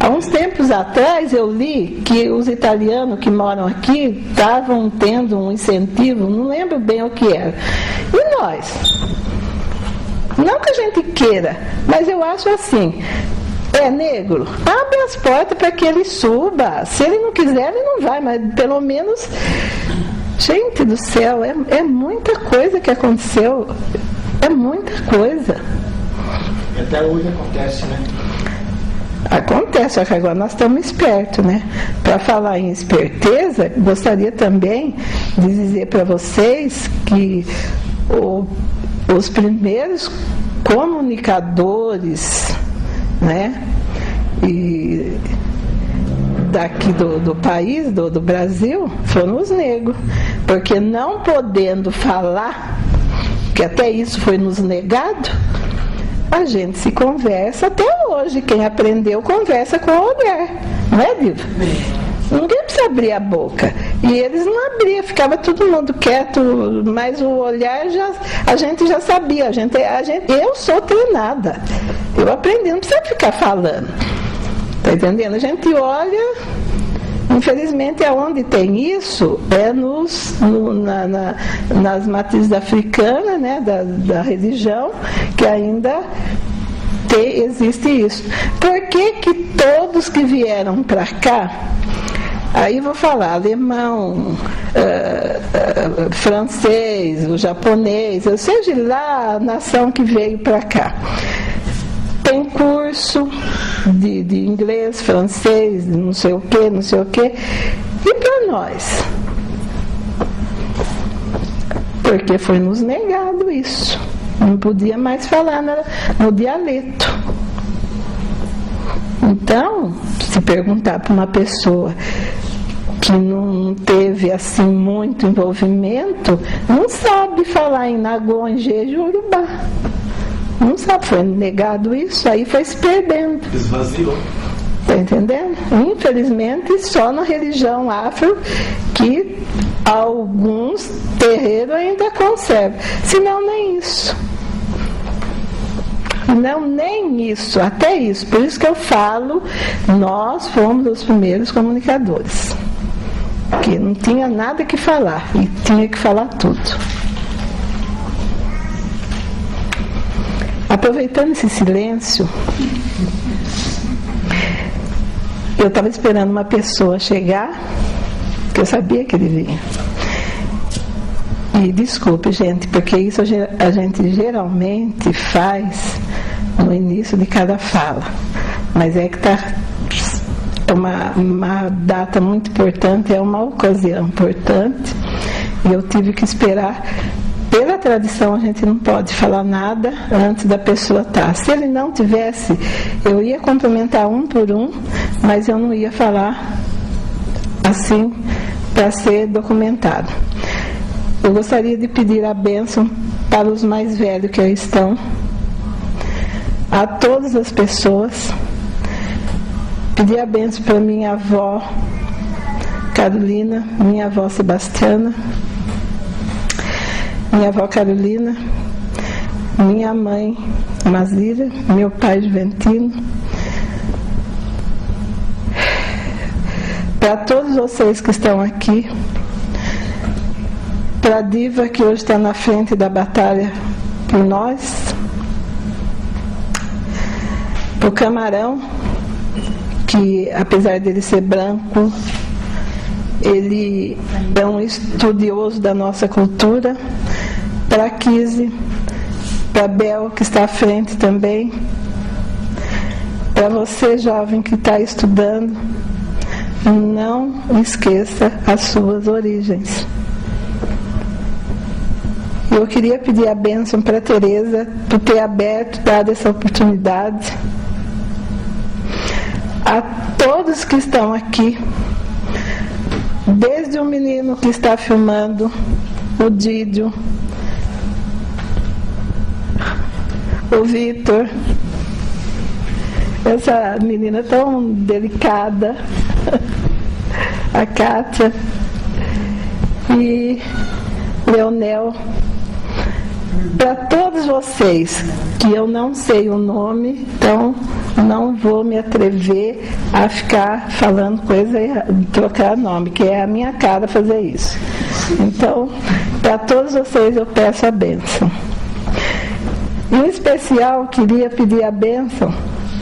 Há uns tempos atrás eu li que os italianos que moram aqui estavam tendo um incentivo, não lembro bem o que era. E nós? Não que a gente queira, mas eu acho assim, é negro, abre as portas para que ele suba. Se ele não quiser, ele não vai, mas pelo menos... Gente do céu, é muita coisa que aconteceu, é muita coisa. E até hoje acontece, né? Acontece, só que agora nós estamos espertos, né? Para falar em esperteza, gostaria também de dizer para vocês que os primeiros comunicadores, né? E daqui do país, do Brasil, foram os negros, porque não podendo falar, que até isso foi nos negado, a gente se conversa até hoje. Quem aprendeu conversa com o olhar, não é, Diva? Ninguém precisa abrir a boca. E eles não abriam, ficava todo mundo quieto, mas o olhar a gente já sabia. Eu sou treinada, eu aprendi, não precisa ficar falando. Tá entendendo? A gente olha, infelizmente, aonde tem isso é nas matrizes africanas, né, da religião, que ainda existe isso. Por que todos que vieram para cá, aí vou falar alemão, francês, o japonês, ou seja lá a nação que veio para cá, tem curso de inglês, francês, não sei o que, e para nós? Porque foi nos negado isso. Não podia mais falar no dialeto. Então, se perguntar para uma pessoa que não teve assim muito envolvimento, não sabe falar em Nagonje e Urubá. Não sabe, foi negado isso, aí foi se perdendo. Esvaziou. Está entendendo? Infelizmente, só na religião afro que alguns terreiros ainda conservam. Senão, nem isso. Não, nem isso, até isso. Por isso que eu falo, nós fomos os primeiros comunicadores. que não tinha nada que falar e tinha que falar tudo. Aproveitando esse silêncio, eu estava esperando uma pessoa chegar, que eu sabia que ele vinha. E desculpe, gente, porque isso a gente geralmente faz no início de cada fala. Mas é que está uma data muito importante, é uma ocasião importante, e eu tive que esperar. Pela tradição, a gente não pode falar nada antes da pessoa estar. Se ele não tivesse, eu ia cumprimentar um por um, mas eu não ia falar assim para ser documentado. Eu gostaria de pedir a bênção para os mais velhos que aí estão, a todas as pessoas. Pedir a bênção para minha avó Carolina, minha avó Sebastiana, minha avó Carolina, minha mãe Mazira, meu pai Juventino, para todos vocês que estão aqui, para a Diva que hoje está na frente da batalha por nós, para o Camarão, que apesar dele ser branco, ele é um estudioso da nossa cultura, para a Kise, para a Bel, que está à frente também, para você, jovem, que está estudando, não esqueça as suas origens. Eu queria pedir a bênção para a Tereza, por ter aberto, dado essa oportunidade. A todos que estão aqui, desde o menino que está filmando, o Dídio, o Vitor, essa menina tão delicada, a Kátia e Leonel, para todos vocês, que eu não sei o nome, então não vou me atrever a ficar falando coisa e trocar nome, que é a minha cara fazer isso. Então, para todos vocês eu peço a bênção. Em especial, queria pedir a bênção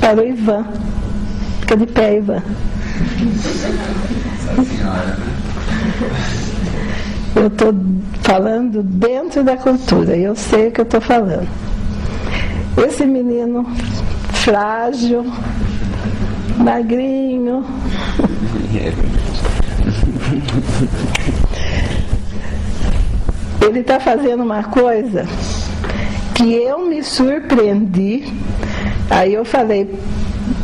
para o Ivan. Fica de pé, Ivan. Eu estou falando dentro da cultura, eu sei o que eu estou falando. Esse menino frágil, magrinho, ele está fazendo uma coisa que eu me surpreendi. Aí eu falei,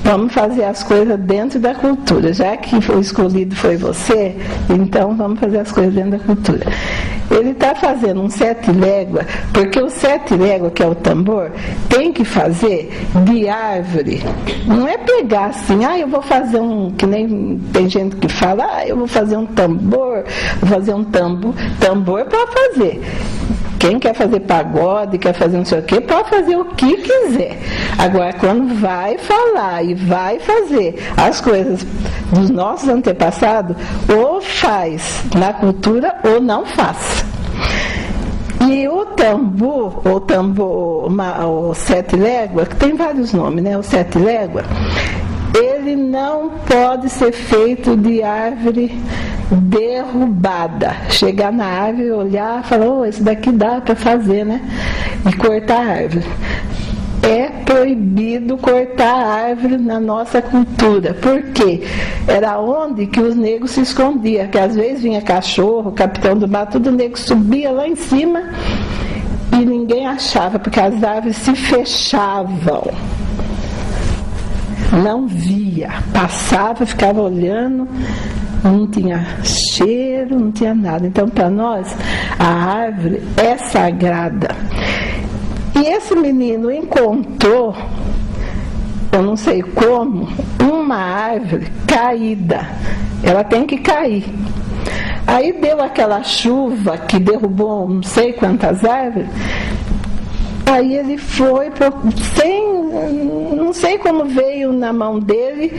vamos fazer as coisas dentro da cultura. Já que o escolhido foi você, então vamos fazer as coisas dentro da cultura. Ele está fazendo um 7 léguas, porque o 7 léguas, que é o tambor, tem que fazer de árvore. Não é pegar assim, eu vou fazer que nem tem gente que fala, eu vou fazer um tambor, vou fazer um tambor. Tambor pode fazer. Quem quer fazer pagode, quer fazer não sei o quê, pode fazer o que quiser. Agora, quando vai falar e vai fazer as coisas dos nossos antepassados, ou faz na cultura ou não faz. E o tambor, o 7 léguas, que tem vários nomes, né? O 7 léguas, ele não pode ser feito de árvore derrubada. Chegar na árvore, olhar e falar, esse daqui dá para fazer, né? E cortar a árvore. É proibido cortar a árvore na nossa cultura. Por quê? Era onde que os negros se escondiam. Que às vezes vinha cachorro, capitão do mato, todo negro subia lá em cima e ninguém achava, porque as árvores se fechavam. Não via. Passava, ficava olhando, não tinha cheiro, não tinha nada. Então, para nós, a árvore é sagrada. E esse menino encontrou, eu não sei como, uma árvore caída. Ela tem que cair. Aí deu aquela chuva que derrubou não sei quantas árvores. Aí ele foi, não sei como veio na mão dele.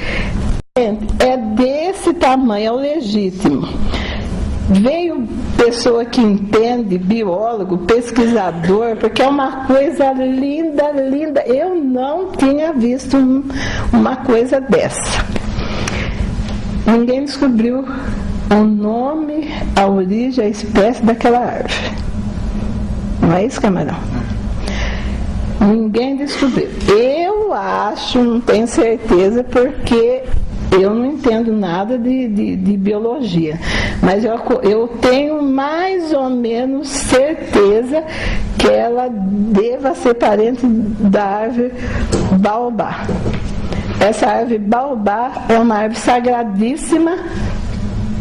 É desse tamanho, é o legítimo. Veio pessoa que entende, biólogo, pesquisador, porque é uma coisa linda, linda. Eu não tinha visto uma coisa dessa. Ninguém descobriu o nome, a origem, a espécie daquela árvore. Não é isso, camarão? Ninguém descobriu. Eu acho, não tenho certeza, porque eu não entendo nada de biologia, mas eu tenho mais ou menos certeza que ela deva ser parente da árvore baobá. Essa árvore baobá é uma árvore sagradíssima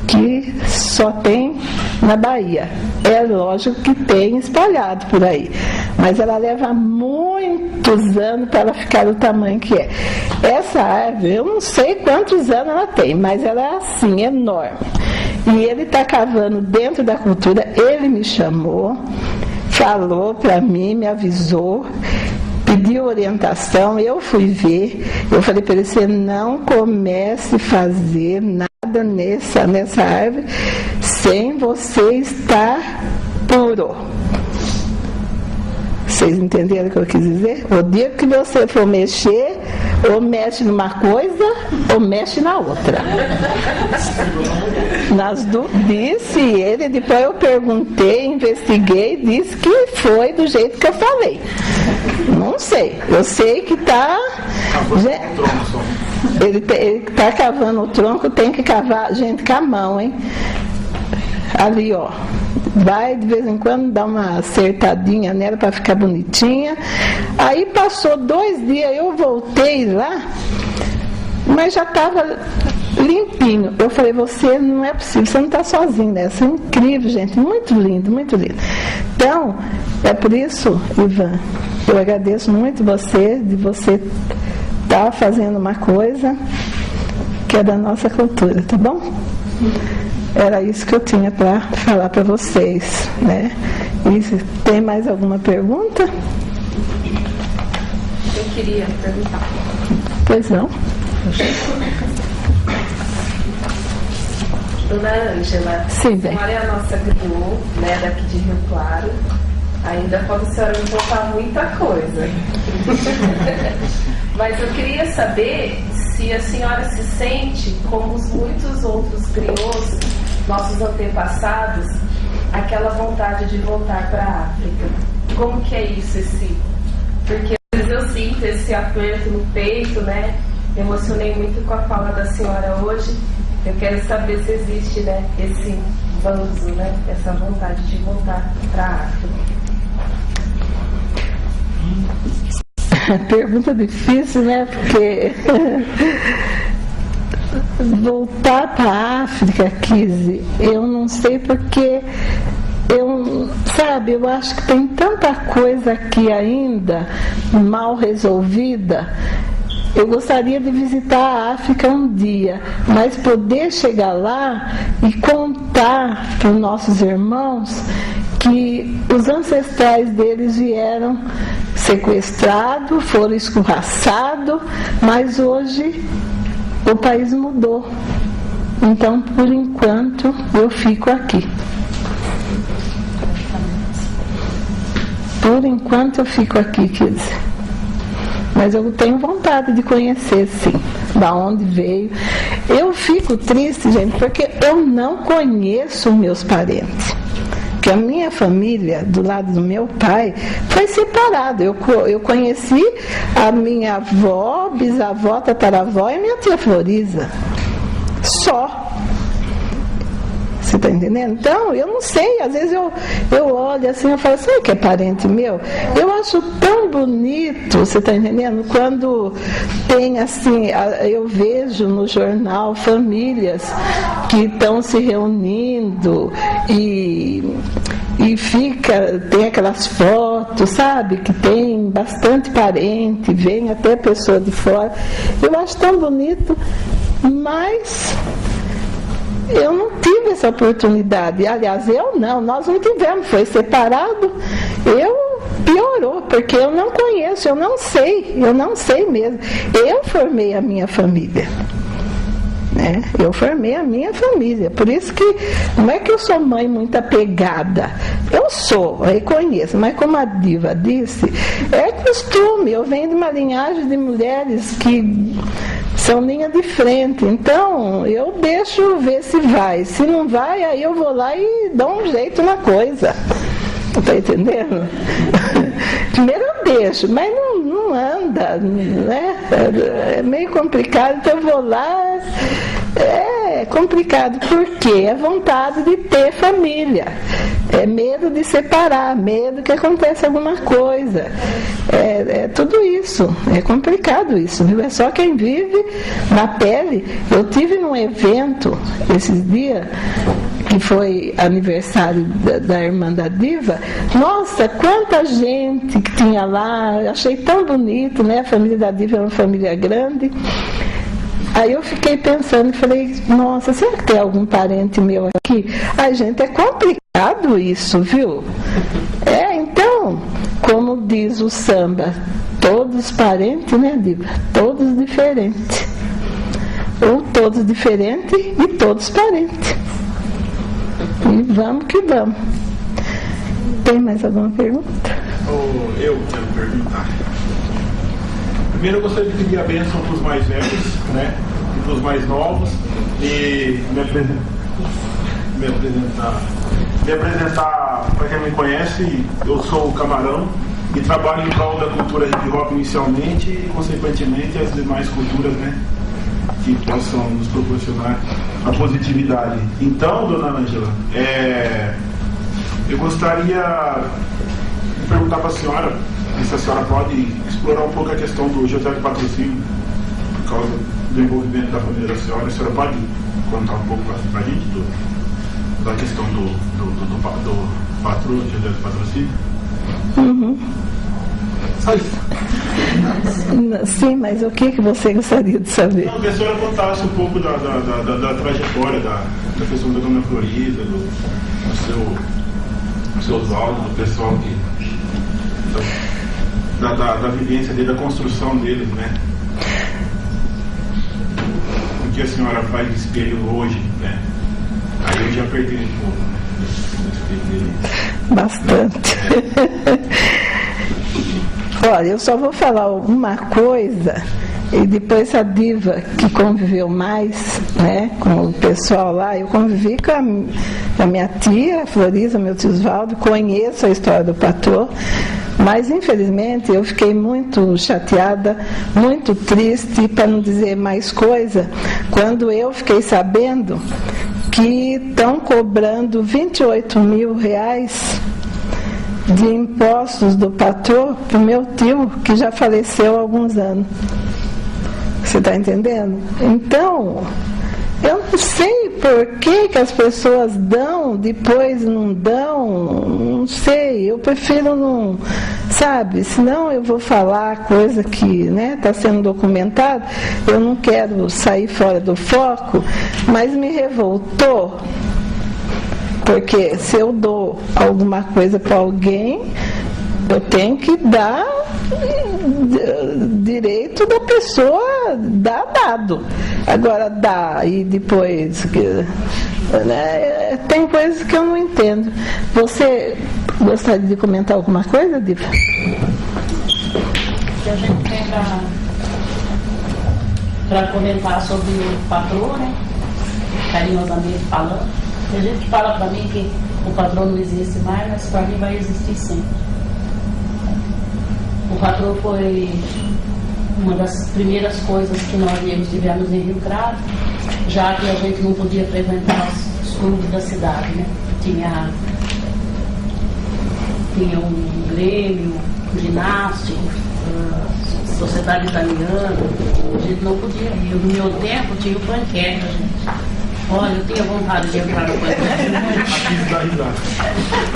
que só tem na Bahia. É lógico que tem espalhado por aí, mas ela leva muitos anos para ela ficar do tamanho que é. Essa árvore, eu não sei quantos anos ela tem, mas ela é assim, enorme. E ele está cavando dentro da cultura, ele me chamou, falou para mim, me avisou, pediu orientação, eu fui ver, eu falei para ele, você não comece a fazer nada nessa árvore sem você estar puro. Vocês entenderam o que eu quis dizer? O dia que você for mexer, ou mexe numa coisa, ou mexe na outra. Disse ele, depois eu perguntei, investiguei, disse que foi do jeito que eu falei. Não sei, eu sei que está... Ele está cavando o tronco, tem que cavar, gente, com a mão, hein? Ali, ó. Vai de vez em quando dar uma acertadinha nela para ficar bonitinha. Aí passou 2 dias, eu voltei lá, mas já estava limpinho. Eu falei, você não é possível, você não está sozinho nessa. É incrível, gente, muito lindo, muito lindo. Então, é por isso, Ivan, eu agradeço muito você, de você estar fazendo uma coisa que é da nossa cultura, tá bom? Era isso que eu tinha para falar para vocês, né? E se tem mais alguma pergunta? Eu queria perguntar. Pois não. Dona Ângela, Sim, bem. A senhora é a nossa griô, né, daqui de Rio Claro. Ainda pode a senhora me contar muita coisa. Mas eu queria saber se a senhora se sente, como os muitos outros griots, nossos antepassados, aquela vontade de voltar para a África. Como que é isso, porque às vezes eu sinto esse aperto no peito, né? Me emocionei muito com a fala da senhora hoje. Eu quero saber se existe, né, esse vanzo, né, essa vontade de voltar para a África. Pergunta difícil, né? Porque voltar para a África, Kizzy, eu não sei porque eu acho que tem tanta coisa aqui ainda mal resolvida. Eu gostaria de visitar a África um dia, mas poder chegar lá e contar para os nossos irmãos que os ancestrais deles vieram sequestrados, foram escorraçados, mas hoje o país mudou. Então, por enquanto, eu fico aqui. Por enquanto, eu fico aqui, quer dizer. Mas eu tenho vontade de conhecer, sim, da onde veio. Eu fico triste, gente, porque eu não conheço meus parentes. Porque a minha família, do lado do meu pai, foi separada. Eu conheci a minha avó, bisavó, tataravó e minha tia Floriza. Só. Você está entendendo? Então, eu não sei, às vezes eu olho assim, eu falo, sabe que é parente meu? Eu acho tão bonito, você está entendendo? Quando tem assim, eu vejo no jornal famílias que estão se reunindo e tem aquelas fotos, sabe? Que tem bastante parente, vem até pessoa de fora. Eu acho tão bonito, mas eu não tive essa oportunidade. Aliás, nós não tivemos, foi separado. Piorou, porque eu não conheço, eu não sei mesmo. Eu formei a minha família. né? Eu formei a minha família. Por isso que não é que eu sou mãe muito apegada. Eu sou, eu reconheço, mas como a Diva disse, é costume. Eu venho de uma linhagem de mulheres que são linha de frente. Então, eu deixo ver se vai. Se não vai, aí eu vou lá e dou um jeito na coisa. Está entendendo? Primeiro eu deixo, mas não anda, né? É meio complicado, então eu vou lá. É complicado, porque é vontade de ter família. É medo de separar, medo que aconteça alguma coisa. É tudo isso. É complicado isso, viu? É só quem vive na pele. Eu tive num evento esses dias, que foi aniversário da irmã da Diva. Nossa, quanta gente que tinha lá, achei tão bonito, né? A família da Diva é uma família grande. Aí eu fiquei pensando e falei, nossa, será que tem algum parente meu aqui? Ai, gente, é complicado isso, viu? Então, como diz o samba, todos parentes, né, Diva? Todos diferentes. Ou todos diferentes e todos parentes. E vamos que vamos. Tem mais alguma pergunta? Eu quero perguntar. Primeiro eu gostaria de pedir a bênção para os mais velhos, né? E para os mais novos. E me apresentar para quem me conhece, eu sou o Camarão e trabalho em prol da cultura hip hop inicialmente e consequentemente as demais culturas, né? Que possam nos proporcionar a positividade. Então, dona Ângela, eu gostaria de perguntar para a senhora se a senhora pode explorar um pouco a questão do José de Patrocínio, por causa do envolvimento da família da senhora. A senhora pode contar um pouco para a gente da questão do patrão José de Patrocínio? Uhum. Só isso. Sim, mas o que você gostaria de saber? Não, que a senhora contasse um pouco da trajetória da questão da dona Florisa, do seu Oswaldo, do pessoal da vivência dele, da construção deles, né? O que a senhora faz de espelho hoje, né? Aí eu já perdi um pouco, né? Bastante. Olha, eu só vou falar uma coisa e depois a Diva, que conviveu mais, né, com o pessoal lá, eu convivi com a minha tia, a Florisa, meu tio Oswaldo, conheço a história do patrão, mas infelizmente eu fiquei muito chateada, muito triste, para não dizer mais coisa, quando eu fiquei sabendo que estão cobrando R$28 mil de impostos do patrão para o meu tio, que já faleceu há alguns anos. Você está entendendo? Então, eu não sei por que as pessoas dão, depois não dão, não sei, eu prefiro não, sabe? Senão eu vou falar coisa que está sendo documentada, eu não quero sair fora do foco, mas me revoltou. Porque se eu dou alguma coisa para alguém, eu tenho que dar direito da pessoa dar dado. Agora dá e depois, né, tem coisas que eu não entendo. Você gostaria de comentar alguma coisa, Diva? Que a gente tem para comentar sobre o patrão, né? Carinhosamente falando. Tem gente que fala para mim que o patrão não existe mais, mas para mim vai existir sempre. O patrão foi uma das primeiras coisas que nós negros tivemos em Rio Claro, já que a gente não podia frequentar os clubes da cidade, né? Tinha um grêmio, ginástico, sociedade italiana, a gente não podia ir. No meu tempo tinha o panqueca, gente. Olha, eu tinha vontade de entrar no panqueca,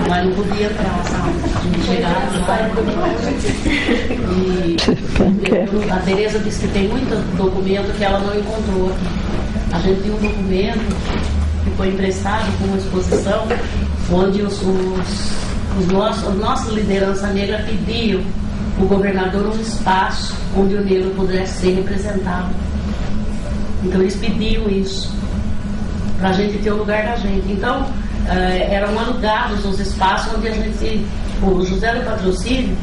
mas não podia entrar, sabe? A gente chegava lá e a Tereza disse que tem muito documento que ela não encontrou aqui. A gente tem um documento que foi emprestado com uma exposição onde a nossa liderança negra pediu o governador um espaço onde o negro pudesse ser representado. Então eles pediam isso, para a gente ter o lugar da gente. Então, eram alugados os espaços onde a gente... O José do Patrocínio,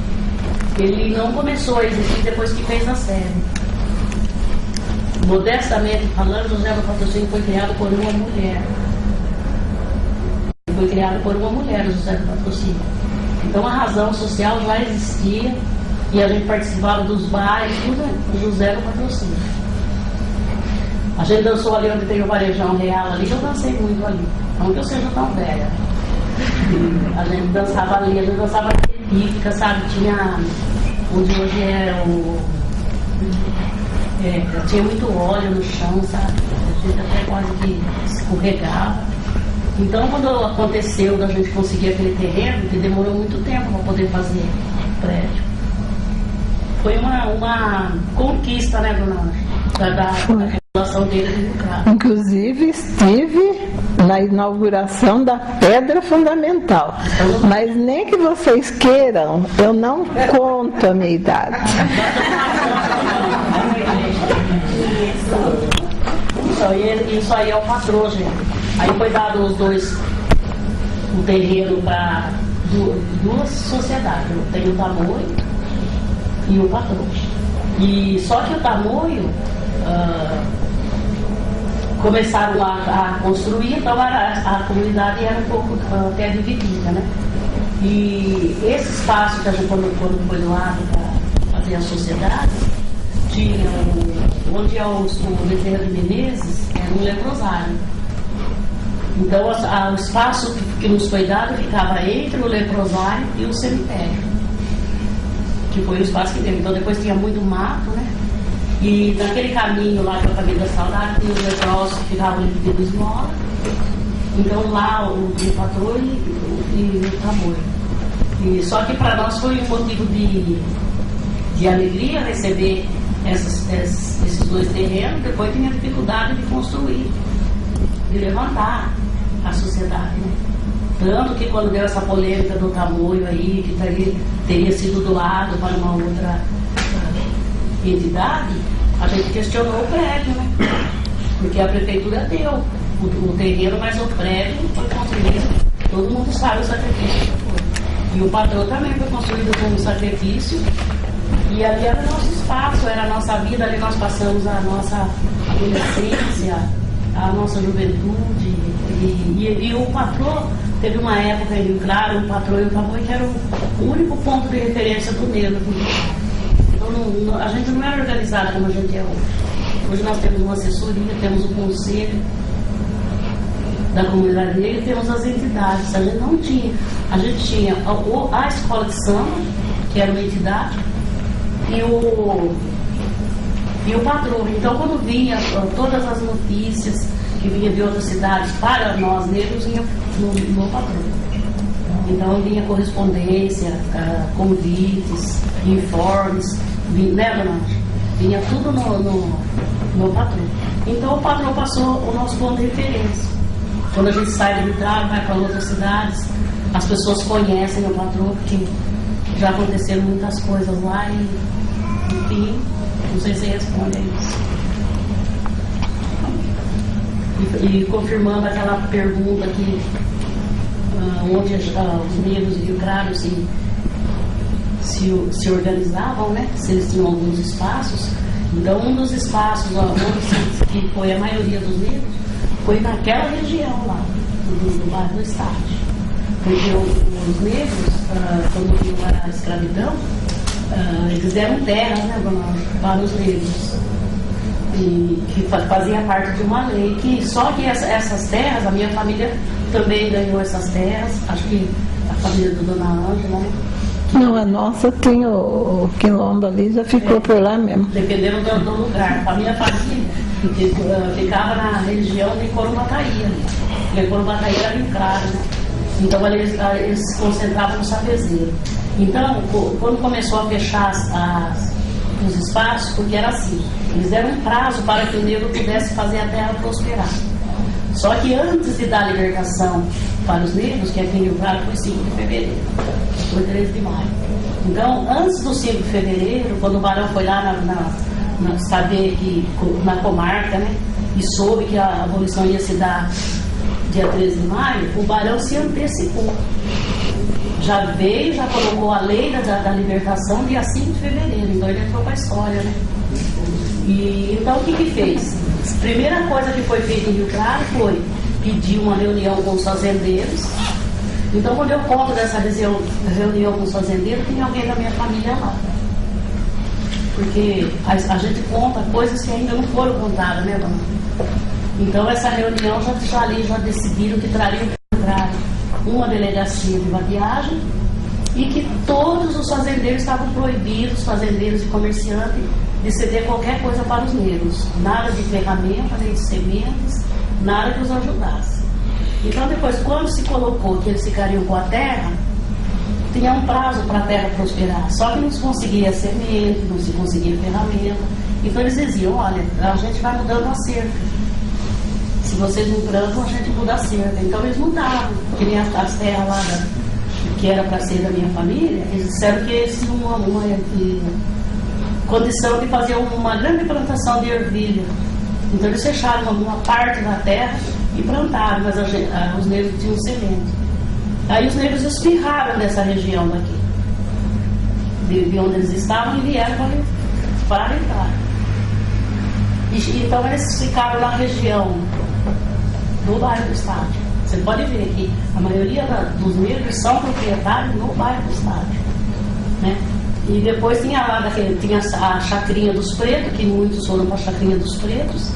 ele não começou a existir depois que fez a série. Modestamente falando, José do Patrocínio foi criado por uma mulher. Foi criado por uma mulher, o José do Patrocínio. Então a razão social já existia e a gente participava dos bailes, tudo o José do Patrocínio. A gente dançou ali onde tem o Varejão Real ali, eu dancei muito ali. Não que eu seja tão velha. A gente dançava ali, a gente dançava típica, sabe? Tinha onde hoje é o. Tinha muito óleo no chão, sabe? A gente até quase que escorregava. Então, quando aconteceu da gente conseguir aquele terreno, que demorou muito tempo para poder fazer o prédio, foi uma conquista, né, dona Ângela? Da relação dele com o carro. Inclusive, estive na inauguração da pedra fundamental. Mas nem que vocês queiram, eu não conto a minha idade. Isso aí é o patrão, gente. Aí foi dado os dois, o terreno para duas sociedades. Tem o Tamoio e o patrão. E só que o Tamoio começaram a construir, então a comunidade era um pouco até dividida, né? E esse espaço que a gente quando foi doado para fazer a sociedade, tinha onde é o Bezerra de Menezes, era um leprosário. Então o espaço que nos foi dado ficava entre o leprosário e o cemitério, que foi o espaço que teve. Então depois tinha muito mato, né? E naquele caminho lá que é o caminho da saudade, tinha os leprosos que ficavam ali pedindo esmola. Então lá o patrão e o Tamoio. E só que para nós foi um motivo de alegria receber esses dois terrenos. Depois tinha dificuldade de construir, de levantar a sociedade, né? Tanto que quando deu essa polêmica do Tamoio aí, que teria sido doado para uma outra entidade, a gente questionou o prédio, né? Porque a prefeitura deu o terreno, mas o prédio foi construído, todo mundo sabe o sacrifício que foi. E o patrão também foi construído como sacrifício, e ali era o nosso espaço, era a nossa vida, ali nós passamos a nossa adolescência, a nossa juventude. E o patrão teve uma época em Rio Claro, o patrão e o Tamoio, que era o único ponto de referência do negro. Então a gente não era organizado como a gente é hoje. Hoje nós temos uma assessoria, temos o conselho da comunidade negra e temos as entidades. A gente não tinha. A gente tinha a escola de samba, que era uma entidade, e o patrão. Então quando vinha todas as notícias que vinha de outras cidades para nós negros, vinha no patrão. Então vinha correspondência, convites, informes, né, dona Ângela? Vinha tudo no patrão. Então o patrão passou o nosso ponto de referência. Quando a gente sai do trabalho, vai para outras cidades, as pessoas conhecem o patrão, porque já aconteceram muitas coisas lá e, enfim, não sei se responde a isso. E confirmando aquela pergunta que onde os negros e Rio Claro se organizavam, né? Se eles tinham alguns espaços. Então um dos espaços que foi a maioria dos negros foi naquela região lá, do bairro do Estádio. Porque os negros, quando viu a escravidão, eles deram terras, né, para os negros. E que fazia parte de uma lei, que só que essas terras, a minha família também ganhou essas terras, acho que a família do Dona Ângela, né? Não, a nossa tem o quilombo ali, já ficou por lá mesmo. Dependendo do lugar. A minha família ficava na região de Corumbataí. E Corumbataí era Rio Claro, né? Então eles se concentravam no Sapezeiro. Então, quando começou a fechar os espaços, porque era assim, eles deram um prazo para que o negro pudesse fazer a terra prosperar. Só que antes de dar a libertação para os negros, que aqui em Rio Claro foi 5 de fevereiro, foi 13 de maio. Então, antes do 5 de fevereiro, quando o barão foi lá saber que na comarca, né? E soube que a abolição ia se dar dia 13 de maio, o Barão se antecipou. Já veio, já colocou a lei da libertação dia 5 de fevereiro, então ele entrou para a história, né? E então o que fez? A primeira coisa que foi feita em Rio Claro foi pedir uma reunião com os fazendeiros. Então, quando eu conto dessa reunião com os fazendeiros, tem alguém da minha família lá. Porque a gente conta coisas que ainda não foram contadas, né, dona? Então, essa reunião já decidiram que trariam uma delegacia de vadiagem e que todos os fazendeiros estavam proibidos, fazendeiros e comerciantes, de ceder qualquer coisa para os negros. Nada de ferramenta, nem de sementes, nada que os ajudasse. Então, depois, quando se colocou que eles ficariam com a terra, tinha um prazo para a terra prosperar. Só que não se conseguia semente, não se conseguia ferramenta. Então, eles diziam, olha, a gente vai mudando a cerca. Se vocês não plantam, a gente muda a cerca. Então, eles mudavam. Que nem as terras lá que era para ser da minha família, eles disseram que eles tinham uma condição de fazer uma grande plantação de ervilha. Então, eles fecharam uma parte da terra e plantaram, mas os negros tinham semente. Aí os negros espirraram dessa região daqui, de onde eles estavam, e vieram para entrar. Então eles ficaram na região do bairro do Estádio. Você pode ver que a maioria dos negros são proprietários no bairro do Estádio, né? E depois tinha lá tinha a Chacrinha dos Pretos, que muitos foram para a Chacrinha dos Pretos,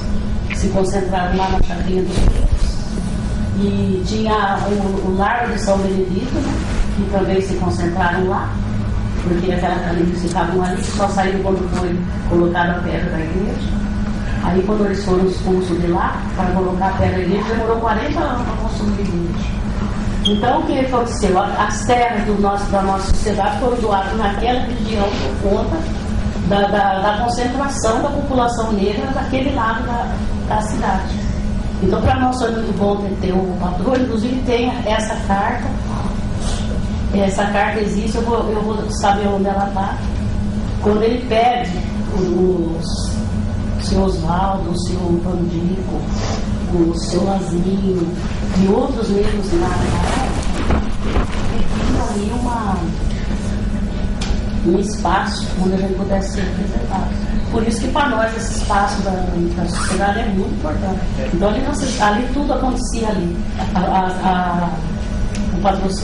se concentraram lá na Chacrinha dos Pretos. E tinha o Largo de São Benedito, né, que também se concentraram lá, porque eles ficavam ali, só saíram quando foi colocado a pedra da igreja. Aí quando eles foram expulsos de lá, para colocar a pedra da igreja, demorou 40 anos para construir a igreja. Então o que aconteceu? As terras da nossa sociedade foram doadas naquela região por conta da concentração da população negra daquele lado da cidade. Então, para nós foi muito bom ter o patrão, inclusive tem essa carta. Essa carta existe, eu vou saber onde ela está. Quando ele pede o seu Oswaldo, o seu Pandico, o seu Lazinho e outros negros na época, pedindo ali um espaço onde a gente pudesse ser representado. Por isso que para nós esse espaço da sociedade é muito importante. Então ali tudo acontecia ali.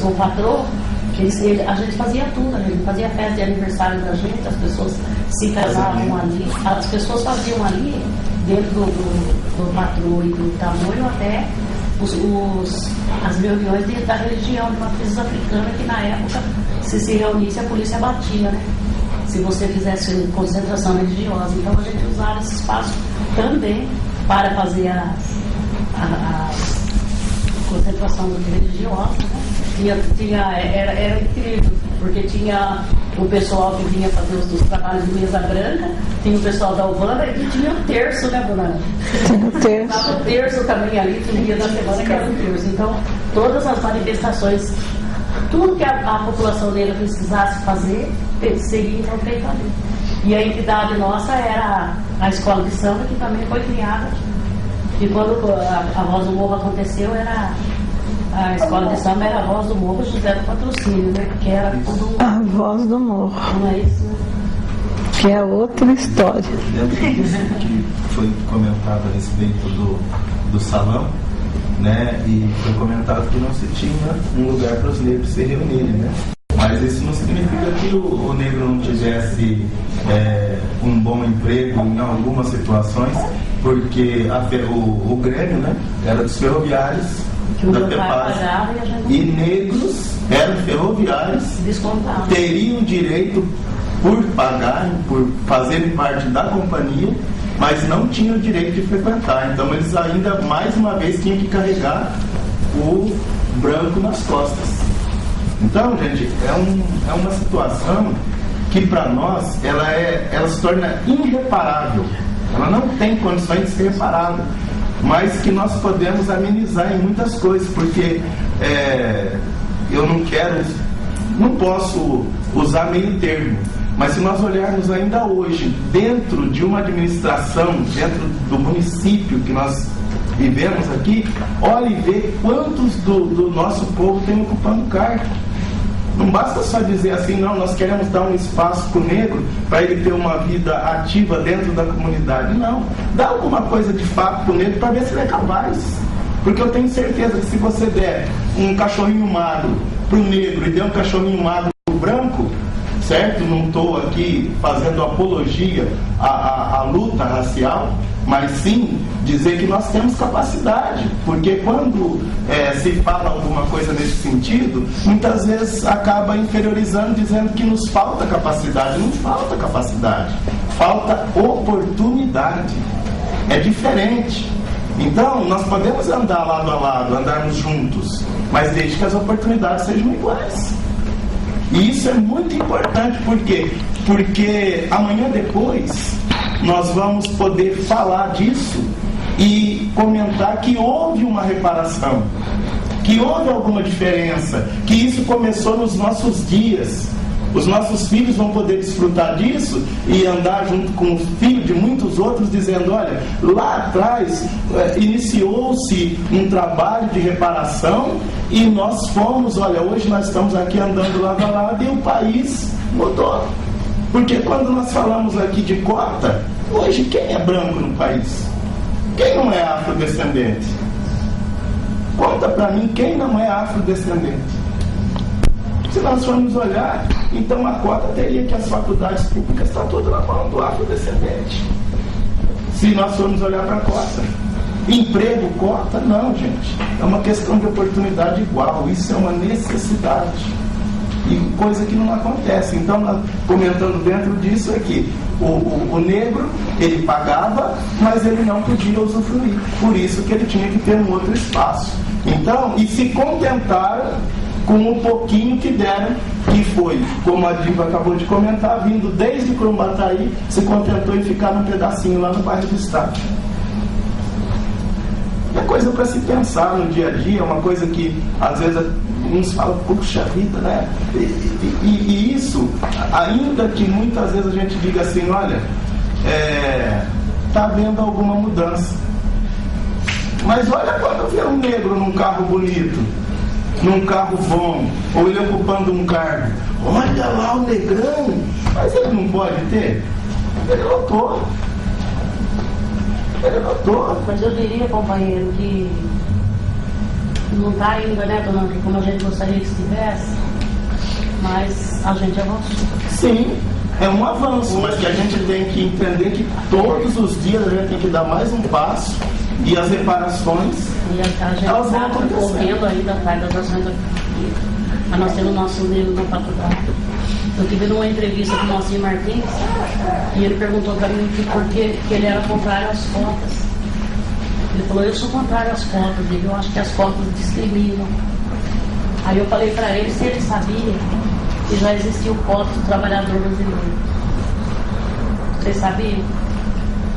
O patrão, a gente fazia tudo, a gente fazia festa de aniversário da gente, as pessoas se casavam ali, as pessoas faziam ali, dentro do patrão e do tamanho, até as reuniões da religião de matrizes africanas, que na época, se reunisse, a polícia batia, né? Se você fizesse concentração religiosa. Então a gente usava esse espaço também para fazer a concentração religiosa, né? Era incrível, porque tinha o pessoal que vinha fazer os trabalhos de mesa branca, tinha o pessoal da Umbanda e tinha o terço, né, dona? Tinha o terço. O terço também ali, no dia da semana que era o terço. Então, todas as manifestações, tudo que a população negra precisasse fazer, seria então feito ali. E a entidade nossa era a escola de samba, que também foi criada. E quando a Voz do Morro aconteceu, a escola de samba era a Voz do Morro, José do Patrocínio, né? Que era tudo. A Voz do Morro. Não é isso, né? Que é outra história. Dentro disso que foi comentado a respeito do salão, né? E foi comentado que não se tinha um lugar para os negros se reunirem, né? Mas isso não significa que o negro não tivesse um bom emprego em algumas situações, porque o Grêmio, né, era dos ferroviários da Pepaz, e negros eram ferroviários, teriam direito por pagarem, por fazerem parte da companhia, mas não tinham o direito de frequentar. Então eles ainda mais uma vez tinham que carregar o branco nas costas. Então, gente, é uma situação que para nós ela se torna irreparável. Ela não tem condições de ser reparada, mas que nós podemos amenizar em muitas coisas, porque eu não posso usar meio termo. Mas se nós olharmos ainda hoje, dentro de uma administração, dentro do município que nós vivemos aqui, olhe e vê quantos do nosso povo tem ocupando cargo. Não basta só dizer assim, não, nós queremos dar um espaço para o negro, para ele ter uma vida ativa dentro da comunidade. Não, dá alguma coisa de fato para o negro para ver se ele é capaz. Porque eu tenho certeza que se você der um cachorrinho magro para o negro e der um cachorrinho magro para o branco, certo? Não estou aqui fazendo apologia à luta racial, mas sim dizer que nós temos capacidade, porque quando se fala alguma coisa nesse sentido, muitas vezes acaba inferiorizando, dizendo que nos falta capacidade. Não falta capacidade, falta oportunidade. É diferente. Então, nós podemos andar lado a lado, andarmos juntos, mas desde que as oportunidades sejam iguais. E isso é muito importante, por quê? Porque amanhã depois nós vamos poder falar disso e comentar que houve uma reparação, que houve alguma diferença, que isso começou nos nossos dias. Os nossos filhos vão poder desfrutar disso e andar junto com o filho de muitos outros dizendo, olha, lá atrás iniciou-se um trabalho de reparação e nós fomos, olha, hoje nós estamos aqui andando lado a lado e o país mudou. Porque quando nós falamos aqui de cota, hoje quem é branco no país? Quem não é afrodescendente? Conta para mim quem não é afrodescendente. Se nós formos olhar, então a cota teria que as faculdades públicas estão todas na mão do afrodescendente. Se nós formos olhar para a cota. Emprego, cota, não, gente. É uma questão de oportunidade igual. Isso é uma necessidade. E coisa que não acontece. Então, comentando dentro disso aqui, o negro, ele pagava, mas ele não podia usufruir. Por isso que ele tinha que ter um outro espaço. Então, e se contentaram com um pouquinho que deram, que foi, como a Diva acabou de comentar, vindo desde Crumbataí, se contentou em ficar num pedacinho lá no bairro do Estado. É coisa para se pensar no dia a dia, é uma coisa que às vezes uns falam, puxa vida, né? E isso, ainda que muitas vezes a gente diga assim, olha, está havendo alguma mudança. Mas olha quando vê um negro num carro bonito, num carro bom, ou ele ocupando um cargo, olha lá o negrão, mas ele não pode ter. Ele lotou. Mas eu diria, companheiro, que não está ainda, né, dona, como a gente gostaria que estivesse, mas a gente avançou. Sim, é um avanço, mas que a gente tem que entender que todos os dias a gente tem que dar mais um passo e as reparações, e a gente elas vão está correndo ainda atrás das ações aqui, mas nós temos o nosso livro na faculdade. Eu tive numa entrevista com o Moacir Martins e ele perguntou para mim por que ele era contrário às cotas. Ele falou, eu sou contrário às cotas, eu acho que as cotas discriminam. Aí eu falei para ele se ele sabia que já existia o Código do Trabalhador Brasileiro. Vocês sabiam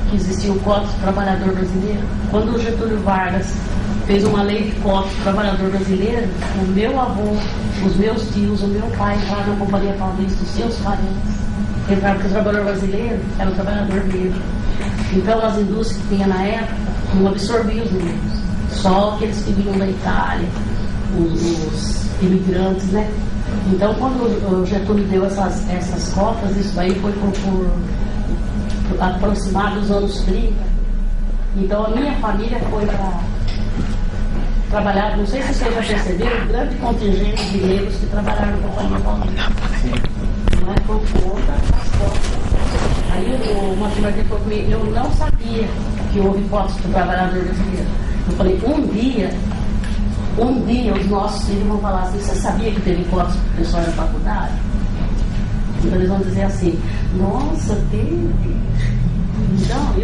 que existia o Código do Trabalhador Brasileiro? Quando o Getúlio Vargas fez uma lei de Código do Trabalhador Brasileiro, o meu avô, os meus tios, o meu pai entraram na Companhia Paulista, os seus parentes entraram, porque o trabalhador brasileiro era o trabalhador negro. Então as indústrias que tinha na época não absorviam os negros, só aqueles que vinham da Itália, os imigrantes, né? Então quando o Getúlio deu essas cotas, isso aí foi por aproximado dos anos 30. Então a minha família foi para trabalhar, não sei se vocês já perceberam, um grande contingente de negros que trabalharam na Companhia Paulista. Não é por conta das cotas. Aí o Moacir Martins falou comigo, eu não sabia que houve cotas para o trabalhador brasileiro. Eu falei, um dia os nossos filhos vão falar assim, você sabia que teve cotas para o pessoal na faculdade? Então eles vão dizer assim, nossa, teve. Então,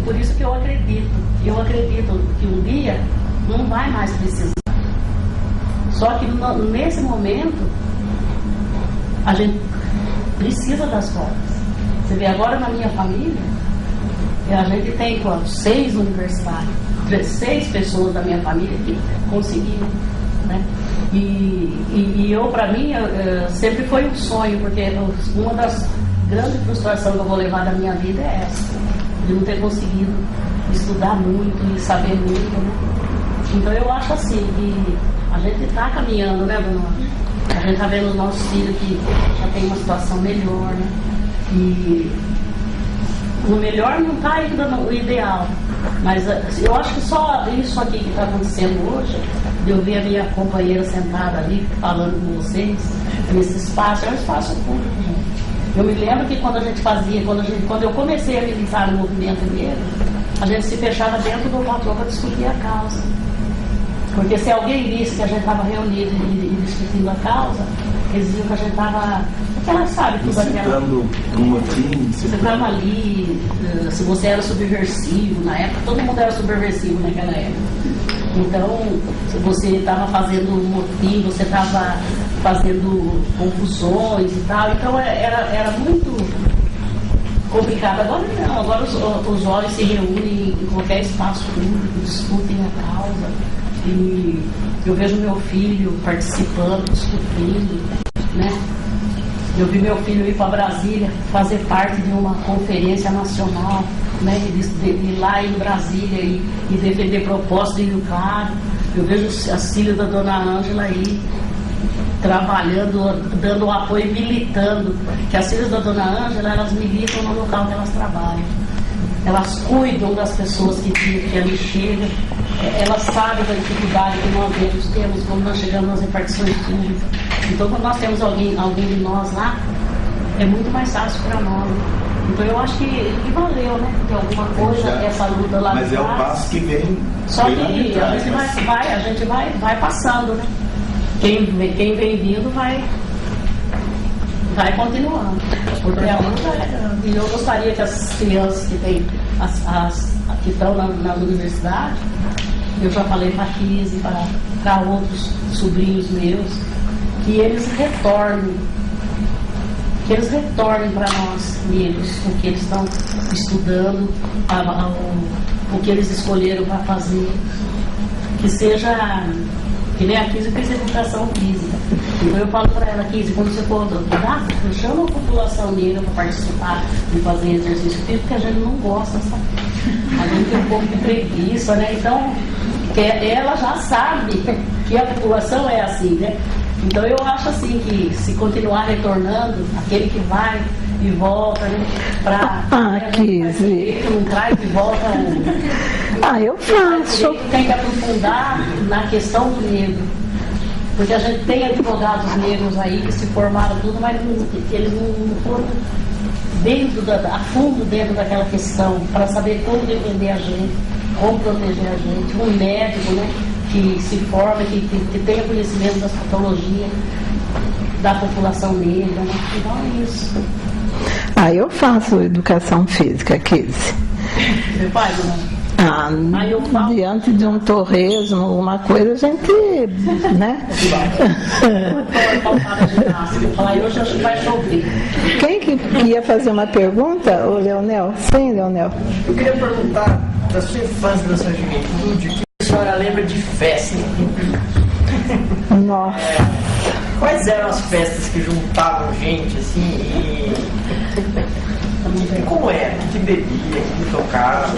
por isso que eu acredito que um dia não vai mais precisar. Só que nesse momento a gente precisa das cotas. Você vê agora na minha família, a gente tem 6 universitários, 6 pessoas da minha família que conseguiram, né? E eu, para mim, sempre foi um sonho, porque uma das grande frustração que eu vou levar da minha vida é essa, de não ter conseguido estudar muito e saber muito, né? Então eu acho assim, que a gente está caminhando, né, dona? A gente está vendo os nossos filhos que já tem uma situação melhor, né? E o melhor não está ainda no ideal, mas eu acho que só isso aqui que está acontecendo hoje, de eu ver a minha companheira sentada ali falando com vocês, nesse espaço, é um espaço público, gente. Eu me lembro que quando a gente fazia, quando eu comecei a militar no movimento negro, a gente se fechava dentro do patrão para discutir a causa. Porque se alguém visse que a gente estava reunido e discutindo a causa, eles diziam que a gente estava... Porque ela sabe tudo aquela... um motim, você estava ali, se você era subversivo, na época todo mundo era subversivo naquela época. Então, se você estava fazendo um motim, você estava fazendo confusões e tal, então era muito complicado. Agora não, agora os jovens se reúnem em qualquer espaço público, discutem a causa. E eu vejo meu filho participando, discutindo, né? Eu vi meu filho ir para Brasília fazer parte de uma conferência nacional, né? De ir lá em Brasília e defender propostas de Rio Claro. Eu vejo as filhas da dona Ângela aí trabalhando, dando apoio, militando. Que as filhas da dona Ângela, elas militam no local que elas trabalham. Elas cuidam das pessoas que ali chegam. Elas sabem da dificuldade que nós temos quando nós chegamos nas repartições públicas. Então, quando nós temos alguém de nós lá, é muito mais fácil para nós. Então, eu acho que valeu, né? Que alguma coisa, essa luta lá mas atrás. É o passo que vem. Só que a gente vai passando, né? Quem vem vindo vai continuando. Porque a luta é grande. E eu gostaria que as crianças que têm que estão na universidade, eu já falei para a Kise, para outros sobrinhos meus, que eles retornem para nós negros o que eles estão estudando, o que eles escolheram para fazer, que seja, que nem a Kise fez educação física. Então eu falo para ela, Kise, quando você for estudar, chama a população negra para participar de fazer exercício físico, porque a gente não gosta, sabe? A gente tem um pouco de preguiça, né? Então, ela já sabe que a população é assim, né? Então eu acho assim que se continuar retornando, aquele que vai e volta, né? Kise. Não traz de volta eu faço. Tem que aprofundar na questão do negro. Porque a gente tem advogados negros aí que se formaram tudo, mas eles não foram a fundo dentro daquela questão, para saber como defender a gente, como proteger a gente. Um médico, né, que se forma, que tenha conhecimento das patologias da população negra, né? Então é isso. Eu faço educação física, Kise. Você faz, né? Diante de um torresmo, alguma coisa, a gente, né? Hoje acho que vai chover. Quem que ia fazer uma pergunta? O Leonel? Sim, Leonel. Eu queria perguntar da sua infância, da sua juventude, o que a senhora lembra de festa? Nossa. Quais eram as festas que juntavam gente, assim, e como era? O que bebia, o que tocava?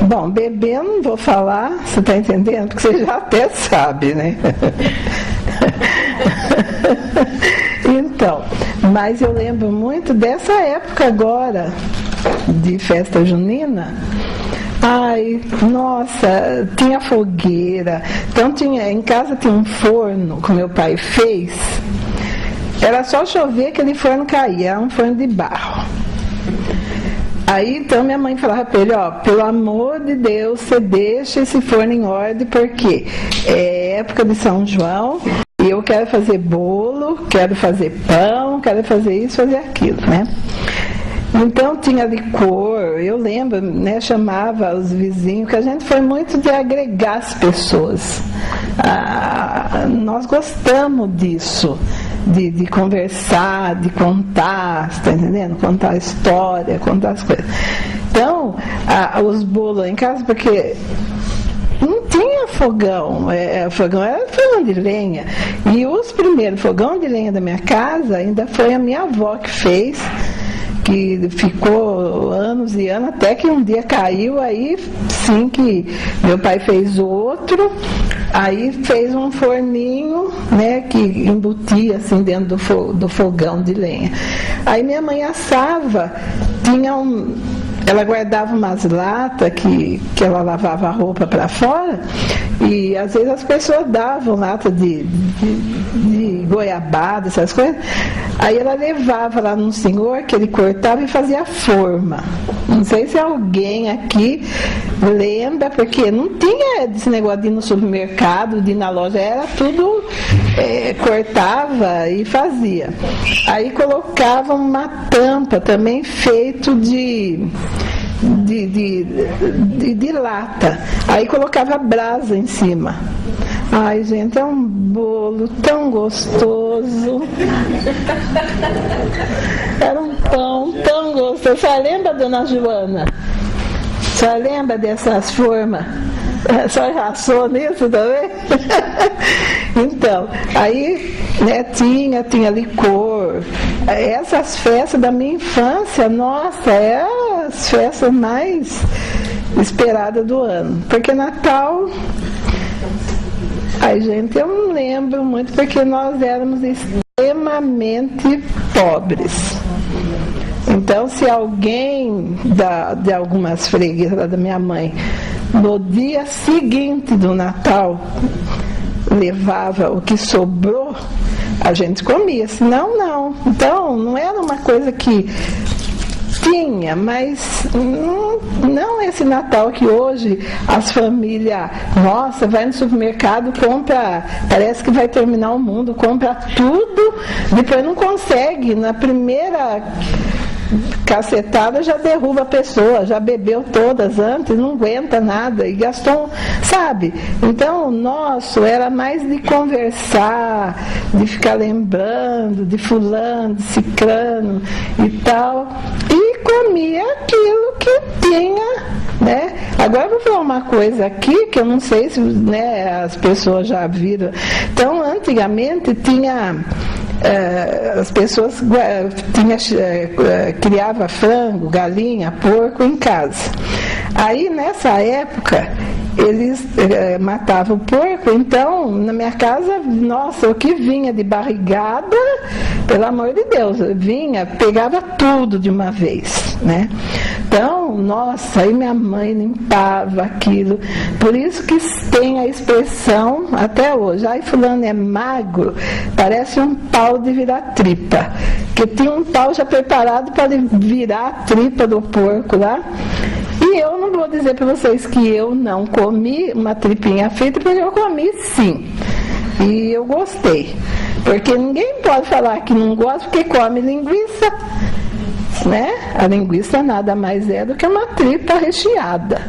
Bom, beber eu não vou falar, você está entendendo? Porque você já até sabe, né? Então, mas eu lembro muito dessa época agora, de festa junina. Nossa, tinha fogueira. Então em casa tinha um forno que meu pai fez. Era só chover, aquele forno caía, era um forno de barro. Aí então minha mãe falava para ele, pelo amor de Deus, você deixa esse forno em ordem, porque é época de São João e eu quero fazer bolo, quero fazer pão, quero fazer isso, fazer aquilo, né? Então tinha licor, eu lembro, né, chamava os vizinhos, que a gente foi muito de agregar as pessoas. Nós gostamos disso, de conversar, de contar, você tá entendendo? Contar a história, contar as coisas. Então, os bolos em casa, porque não tinha fogão. O fogão era fogão de lenha. E os primeiros fogão de lenha da minha casa ainda foi a minha avó que fez, que ficou anos e anos, até que um dia caiu, aí sim que meu pai fez outro, aí fez um forninho, né, que embutia assim dentro do fogão de lenha. Aí minha mãe assava, ela guardava umas latas que ela lavava a roupa para fora, e às vezes as pessoas davam lata de goiabada, essas coisas. Aí ela levava lá num senhor que ele cortava e fazia forma. Não sei se alguém aqui lembra, porque não tinha esse negócio de ir no supermercado, de ir na loja, era tudo, cortava e fazia. Aí colocava uma tampa também feito de lata. Aí colocava brasa em cima. Ai, gente, é um bolo tão gostoso. Era um pão tão gostoso. Você lembra, dona Joana? Você lembra dessas formas? A senhora já assou nisso também? Então, aí, né, tinha licor. Essas festas da minha infância, nossa, eram as festas mais esperadas do ano. Porque Natal... Ai, gente, eu não lembro muito porque nós éramos extremamente pobres. Então, se alguém de algumas freguesas da minha mãe, no dia seguinte do Natal, levava o que sobrou, a gente comia, senão não. Então, não era uma coisa que tinha, mas não esse Natal que hoje as famílias, nossa, vai no supermercado, compra, parece que vai terminar o mundo, compra tudo, depois não consegue, na primeira cacetada já derruba a pessoa, já bebeu todas antes, não aguenta nada e gastou, sabe? Então o nosso era mais de conversar, de ficar lembrando de fulano, de ciclano e tal, e comia aquilo que tinha, né? Agora eu vou falar uma coisa aqui que eu não sei se, né, as pessoas já viram. Então antigamente tinha as pessoas criavam frango, galinha, porco em casa. Aí nessa época eles matavam o porco, então na minha casa, nossa, o que vinha de barrigada, pelo amor de Deus, vinha, pegava tudo de uma vez, né? Então, nossa, aí minha mãe limpava aquilo, por isso que tem a expressão até hoje, ai fulano é magro, parece um pau de virar tripa, que tinha um pau já preparado para virar a tripa do porco lá. E eu não vou dizer para vocês que eu não comi uma tripinha frita, porque eu comi sim. E eu gostei. Porque ninguém pode falar que não gosta porque come linguiça, né? A linguiça nada mais é do que uma tripa recheada.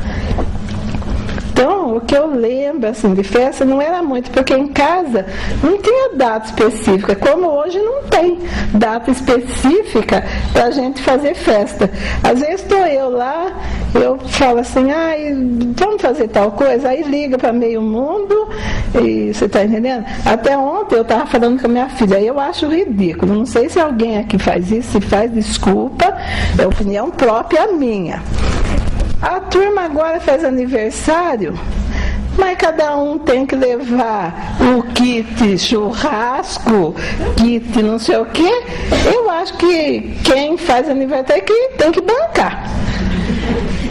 Então, o que eu lembro assim, de festa não era muito, porque em casa não tinha data específica, como hoje não tem data específica para a gente fazer festa. Às vezes estou eu lá, eu falo assim, ai, vamos fazer tal coisa, aí liga para meio mundo, e você está entendendo? Até ontem eu estava falando com a minha filha, eu acho ridículo, não sei se alguém aqui faz isso, se faz, desculpa, é opinião própria minha. A turma agora faz aniversário, mas cada um tem que levar o kit churrasco, kit não sei o quê. Eu acho que quem faz aniversário tem que bancar.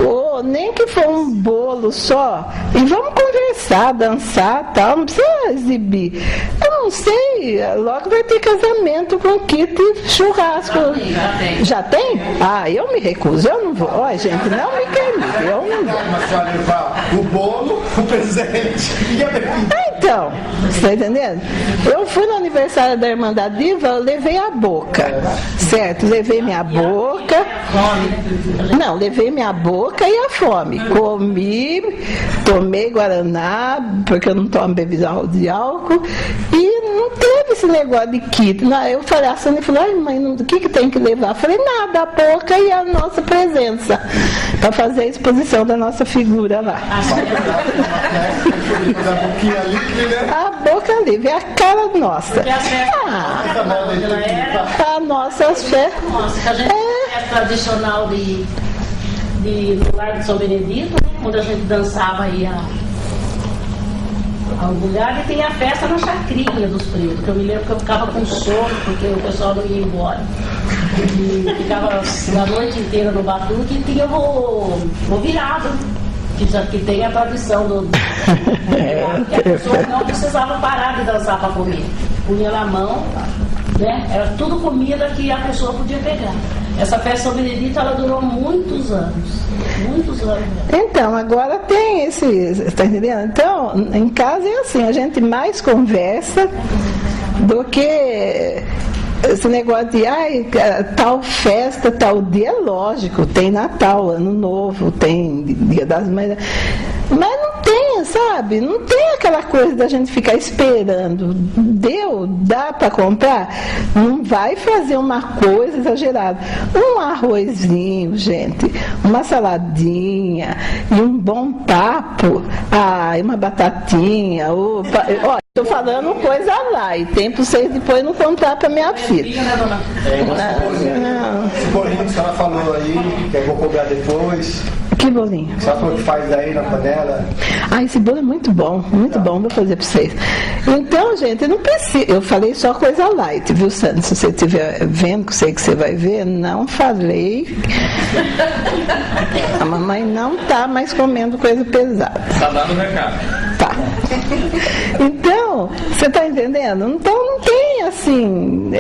Ou nem que for um bolo só, e vamos conversar, dançar, tal, não precisa exibir. Eu não sei, logo vai ter casamento com kit churrasco. Já tem? Ah, eu me recuso, eu não vou. Olha, gente, não me queime, eu não vou. Mas a senhora levar o bolo, o presente e a bebida. Então, você está entendendo? Eu fui no aniversário da Irmã da Diva, eu levei a boca, certo? Levei minha boca. Não, levei minha boca e a fome. Comi, tomei guaraná, porque eu não tomo bebida de álcool, e não teve esse negócio de kit. Não, eu falei, a Sônia falou, ai mãe, o que tem que levar? Eu falei, nada, a boca e a nossa presença, para fazer a exposição da nossa figura lá. A boca livre, é a cara nossa. A nossa fé. Nossa, que a gente é tradicional de do Lar de São Benedito, né? Quando a gente dançava aí ao lugar, e tem a festa na chacrinha dos pretos, que eu me lembro que eu ficava com sono, porque o pessoal não ia embora. E ficava a noite inteira no batuque e tinha o virado, que tem a tradição que a pessoa não precisava parar de dançar para comer. Punha na mão, né? Era tudo comida que a pessoa podia pegar. Essa festa São Benedito, ela durou muitos anos. Muitos anos. Então, agora tem esse... Está entendendo? Então, em casa é assim, a gente mais conversa do que esse negócio de tal festa, tal dia, lógico, tem Natal, Ano Novo, tem Dia das Mães, mas não tem, sabe? Não tem aquela coisa da gente ficar esperando. Dá para comprar? Não vai fazer uma coisa exagerada. Um arrozinho, gente, uma saladinha e um bom papo, uma batatinha, estou falando coisa lá, e tem para vocês depois não contar para minha filha. Esse bolinho que a senhora falou aí, que eu vou cobrar depois. Que bolinho? A senhora falou que faz aí na panela. Esse bolo é muito bom, vou fazer para vocês. Então, gente, não precisa. Eu falei só coisa light, viu, Sandra? Se você estiver vendo, que sei que você vai ver, não falei. A mamãe não tá mais comendo coisa pesada. Tá dando recado. Tá. Então, você está entendendo? Então não tem assim,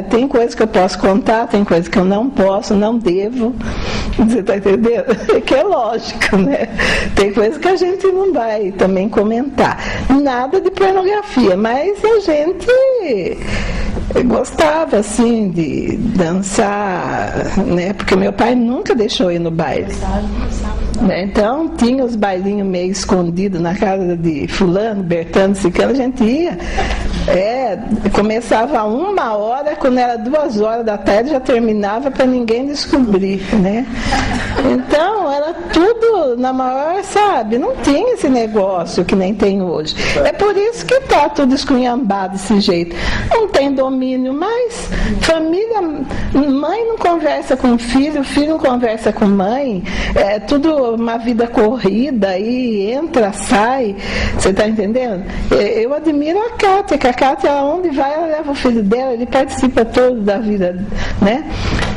tem coisa que eu posso contar, tem coisa que eu não posso, não devo. Você está entendendo? Que é lógico, né? Tem coisa que a gente não vai também comentar. Nada de pornografia, mas a gente gostava assim de dançar, né? Porque meu pai nunca deixou ir no baile. Então tinha os bailinhos meio escondidos na casa de fulano, Bertano, Cicano, a gente ia. Começava 1h, quando era 2h da tarde já terminava para ninguém descobrir, né? Então era tudo na maior, sabe? Não tinha esse negócio que nem tem hoje. É por isso que tá tudo esculhambado desse jeito. Não tem domínio mais. Família, mãe não conversa com filho não conversa com mãe. É tudo uma vida corrida aí, entra, sai. Você está entendendo? Eu admiro a Kátia, que a Kátia, aonde vai, ela leva o filho dela, ele participa todo da vida, né?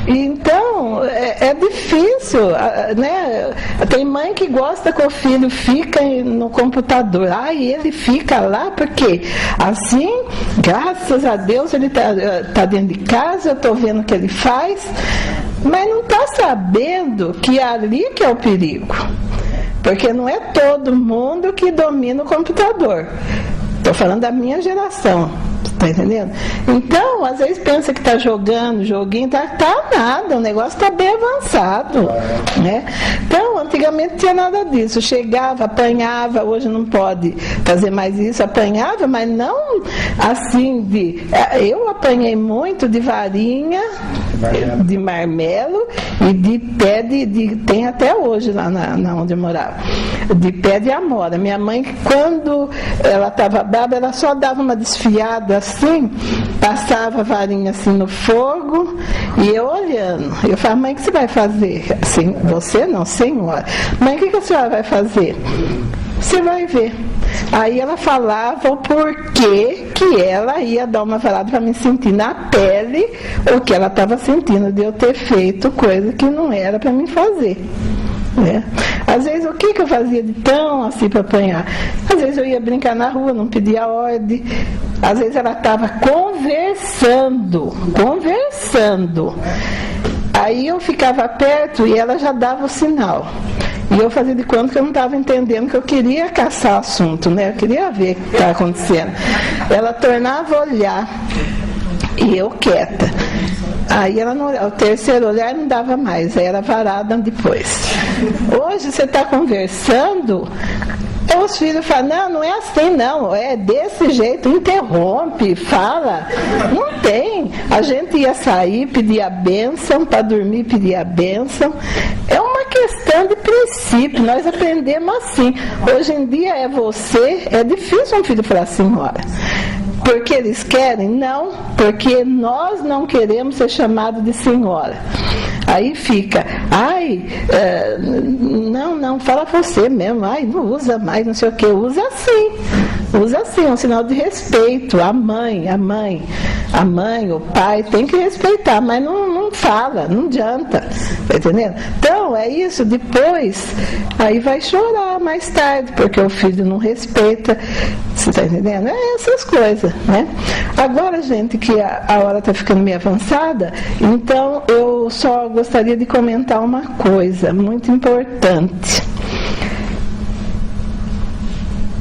Então, é difícil, né? Tem mãe que gosta que o filho fica no computador. E ele fica lá porque assim, graças a Deus, ele tá dentro de casa, eu estou vendo o que ele faz, mas não está sabendo que ali que é o perigo. Porque não é todo mundo que domina o computador. Estou falando da minha geração. Tá entendendo? Então, às vezes pensa que tá jogando, joguinho, tá nada, o negócio tá bem avançado, né? Então, antigamente tinha nada disso, chegava, apanhava, hoje não pode fazer mais isso, apanhava, mas não assim eu apanhei muito de varinha, de marmelo e de pé tem até hoje lá na onde eu morava, de pé de amora. Minha mãe, quando ela estava brava, ela só dava uma desfiada assim, passava a varinha assim no fogo e eu olhando. Eu falava, mãe, o que você vai fazer? Assim, você não, senhora. Mãe, o que a senhora vai fazer? Você vai ver. Aí ela falava o porquê que ela ia dar uma varada para me sentir na pele o que ela estava sentindo de eu ter feito coisa que não era para mim fazer. Né? Às vezes, o que eu fazia de tão assim para apanhar? Às vezes eu ia brincar na rua, não pedia ordem. Às vezes ela estava conversando. Aí eu ficava perto e ela já dava o sinal. E eu fazia de conta que eu não estava entendendo, que eu queria caçar assunto, né? Eu queria ver o que estava acontecendo. Ela tornava a olhar e eu quieta. Aí ela não, o terceiro olhar não dava mais, aí era varada depois. Hoje você está conversando, Então os filhos falam, não, não é assim não, é desse jeito, interrompe, fala. Não tem. A gente ia sair, pedir a bênção, para dormir pedir a bênção. É uma questão de princípio, nós aprendemos assim. Hoje em dia é difícil um filho falar senhora. Porque eles querem? Não, porque nós não queremos ser chamados de senhora. Aí fica, não, fala você mesmo, não usa mais, não sei o que, usa assim, é um sinal de respeito. A mãe, o pai tem que respeitar, mas não fala, não adianta, tá entendendo? Então é isso, depois aí vai chorar mais tarde, porque o filho não respeita, você tá entendendo? É essas coisas, né? Agora, gente, que a hora tá ficando meio avançada, então eu só gostaria de comentar uma coisa muito importante.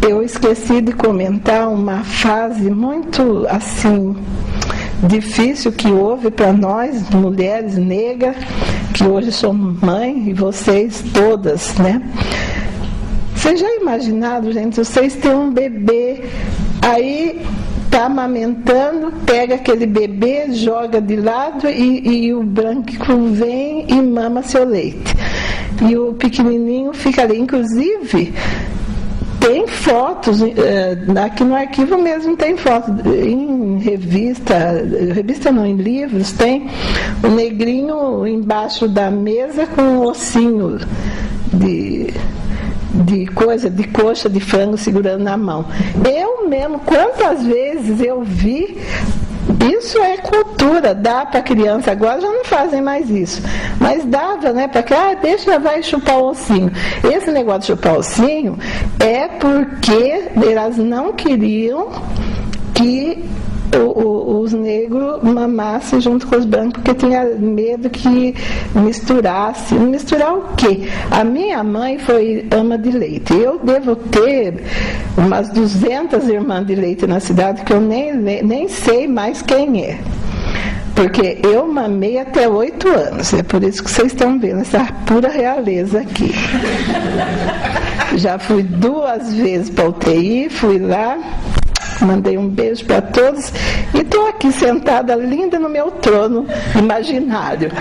Eu esqueci de comentar uma fase muito, assim, difícil que houve para nós, mulheres negras, que hoje somos mãe, e vocês todas, né? Vocês já imaginaram, gente, vocês têm um bebê, aí tá amamentando, pega aquele bebê, joga de lado e o branco vem e mama seu leite. E o pequenininho fica ali. Inclusive, tem fotos, aqui no arquivo mesmo tem fotos, em revista não, em livros, tem o negrinho embaixo da mesa com um ossinho de coxa de frango segurando na mão. Eu mesmo, quantas vezes eu vi, isso é cultura, dá para criança, agora já não fazem mais isso, mas dava, né, para que, deixa, vai chupar o ossinho. Esse negócio de chupar o ossinho é porque elas não queriam que os negros mamassem junto com os brancos, porque tinha medo que misturasse. Misturar o quê? A minha mãe foi ama de leite. Eu devo ter umas 200 irmãs de leite na cidade que eu nem sei mais quem é. Porque eu mamei até 8 anos. É por isso que vocês estão vendo essa pura realeza aqui. Já fui 2 vezes para a UTI, fui lá, mandei um beijo para todos e estou aqui sentada linda no meu trono imaginário.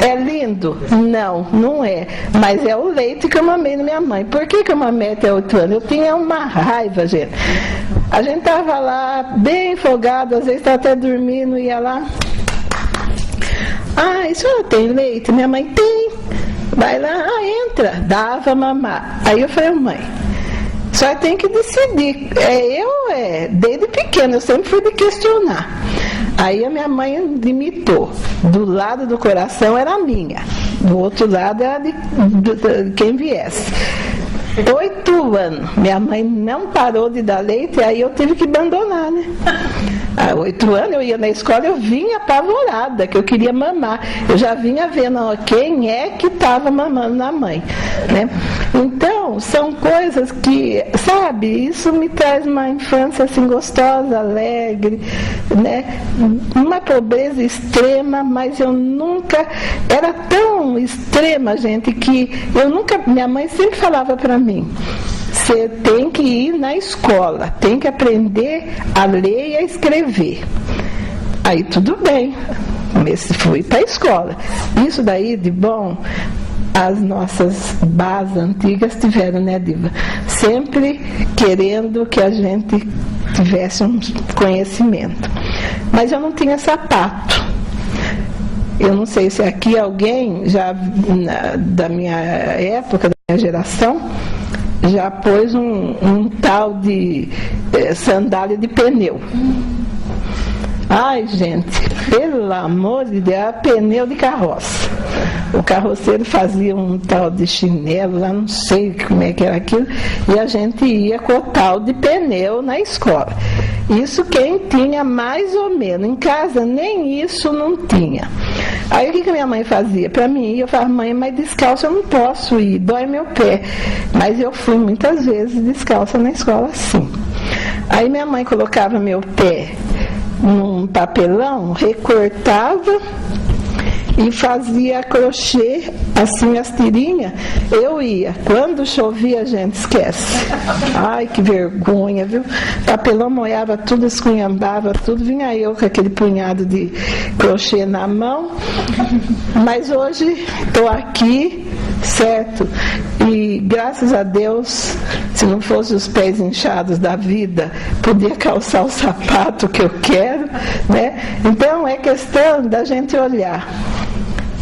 É lindo? Não, não é. Mas é o leite que eu mamei na minha mãe. Por que eu mamei até 8 anos? Eu tinha uma raiva, gente. A gente estava lá bem folgado, às vezes estava até dormindo, ia lá. A senhora tem leite? Minha mãe tem. Vai lá, entra. Dava mamar. Aí eu falei, mãe, só tem que decidir. Desde pequena, eu sempre fui de questionar. Aí a minha mãe limitou. Do lado do coração era a minha. Do outro lado era de quem viesse. 8 anos. Minha mãe não parou de dar leite, aí eu tive que abandonar, né? Há 8 anos eu ia na escola, eu vinha apavorada, que eu queria mamar. Eu já vinha vendo quem é que estava mamando na mãe, né? Então, são coisas que, sabe, isso me traz uma infância assim gostosa, alegre, né? Uma pobreza extrema, mas eu nunca, era tão extrema, gente, que eu nunca, minha mãe sempre falava para mim, você tem que ir na escola, tem que aprender a ler e a escrever. Aí tudo bem, fui para a escola. Isso daí de bom, as nossas bases antigas tiveram, né, Diva? Sempre querendo que a gente tivesse um conhecimento. Mas eu não tinha sapato. Eu não sei se aqui alguém já da minha época, da minha geração, já pôs um tal de sandália de pneu. Ai, gente, pelo amor de Deus, era pneu de carroça. O carroceiro fazia um tal de chinelo, lá não sei como é que era aquilo, e a gente ia com o tal de pneu na escola. Isso quem tinha mais ou menos. Em casa nem isso não tinha. Aí o que minha mãe fazia? Para mim, eu falava, mãe, mas descalça eu não posso ir, dói meu pé. Mas eu fui muitas vezes descalça na escola, sim. Aí minha mãe colocava meu pé num papelão, recortava e fazia crochê, assim, as tirinhas. Eu ia. Quando chovia, gente, esquece. Ai, que vergonha, viu? Papelão molhava tudo, escunhambava tudo, vinha eu com aquele punhado de crochê na mão. Mas hoje estou aqui, certo? E graças a Deus, se não fosse os pés inchados da vida, podia calçar o sapato que eu quero, né? Então é questão da gente olhar.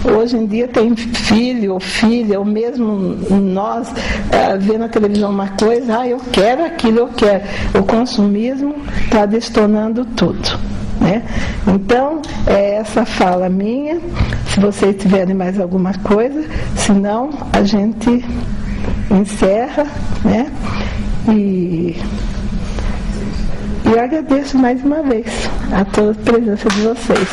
Hoje em dia tem filho ou filha, ou mesmo nós vê na televisão uma coisa, eu quero aquilo, eu quero. O consumismo está destonando tudo, né? Então, é essa fala minha. Se vocês tiverem mais alguma coisa, senão a gente encerra, né? E agradeço mais uma vez a toda a presença de vocês.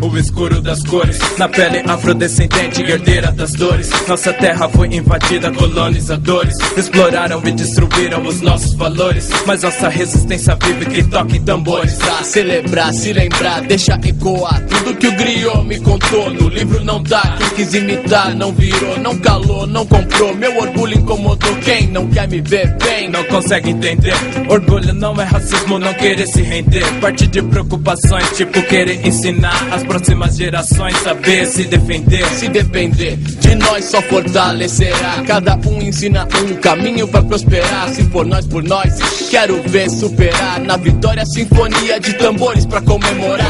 O escuro das cores, na pele afrodescendente, herdeira das dores. Nossa terra foi invadida, colonizadores exploraram e destruíram os nossos valores. Mas nossa resistência vive que toca em tambores. A celebrar, se lembrar, deixa ecoar tudo que o griot me contou. No livro não dá, quem quis imitar não virou, não calou, não comprou. Meu orgulho incomodou quem não quer me ver bem. Não consegue entender, orgulho não é racismo, não querer se render. Parte de preocupações, tipo querer ensinar as próximas gerações saber se defender. Se depender de nós só fortalecerá. Cada um ensina um caminho pra prosperar. Se for nós por nós, quero ver superar. Na vitória, sinfonia de tambores pra comemorar.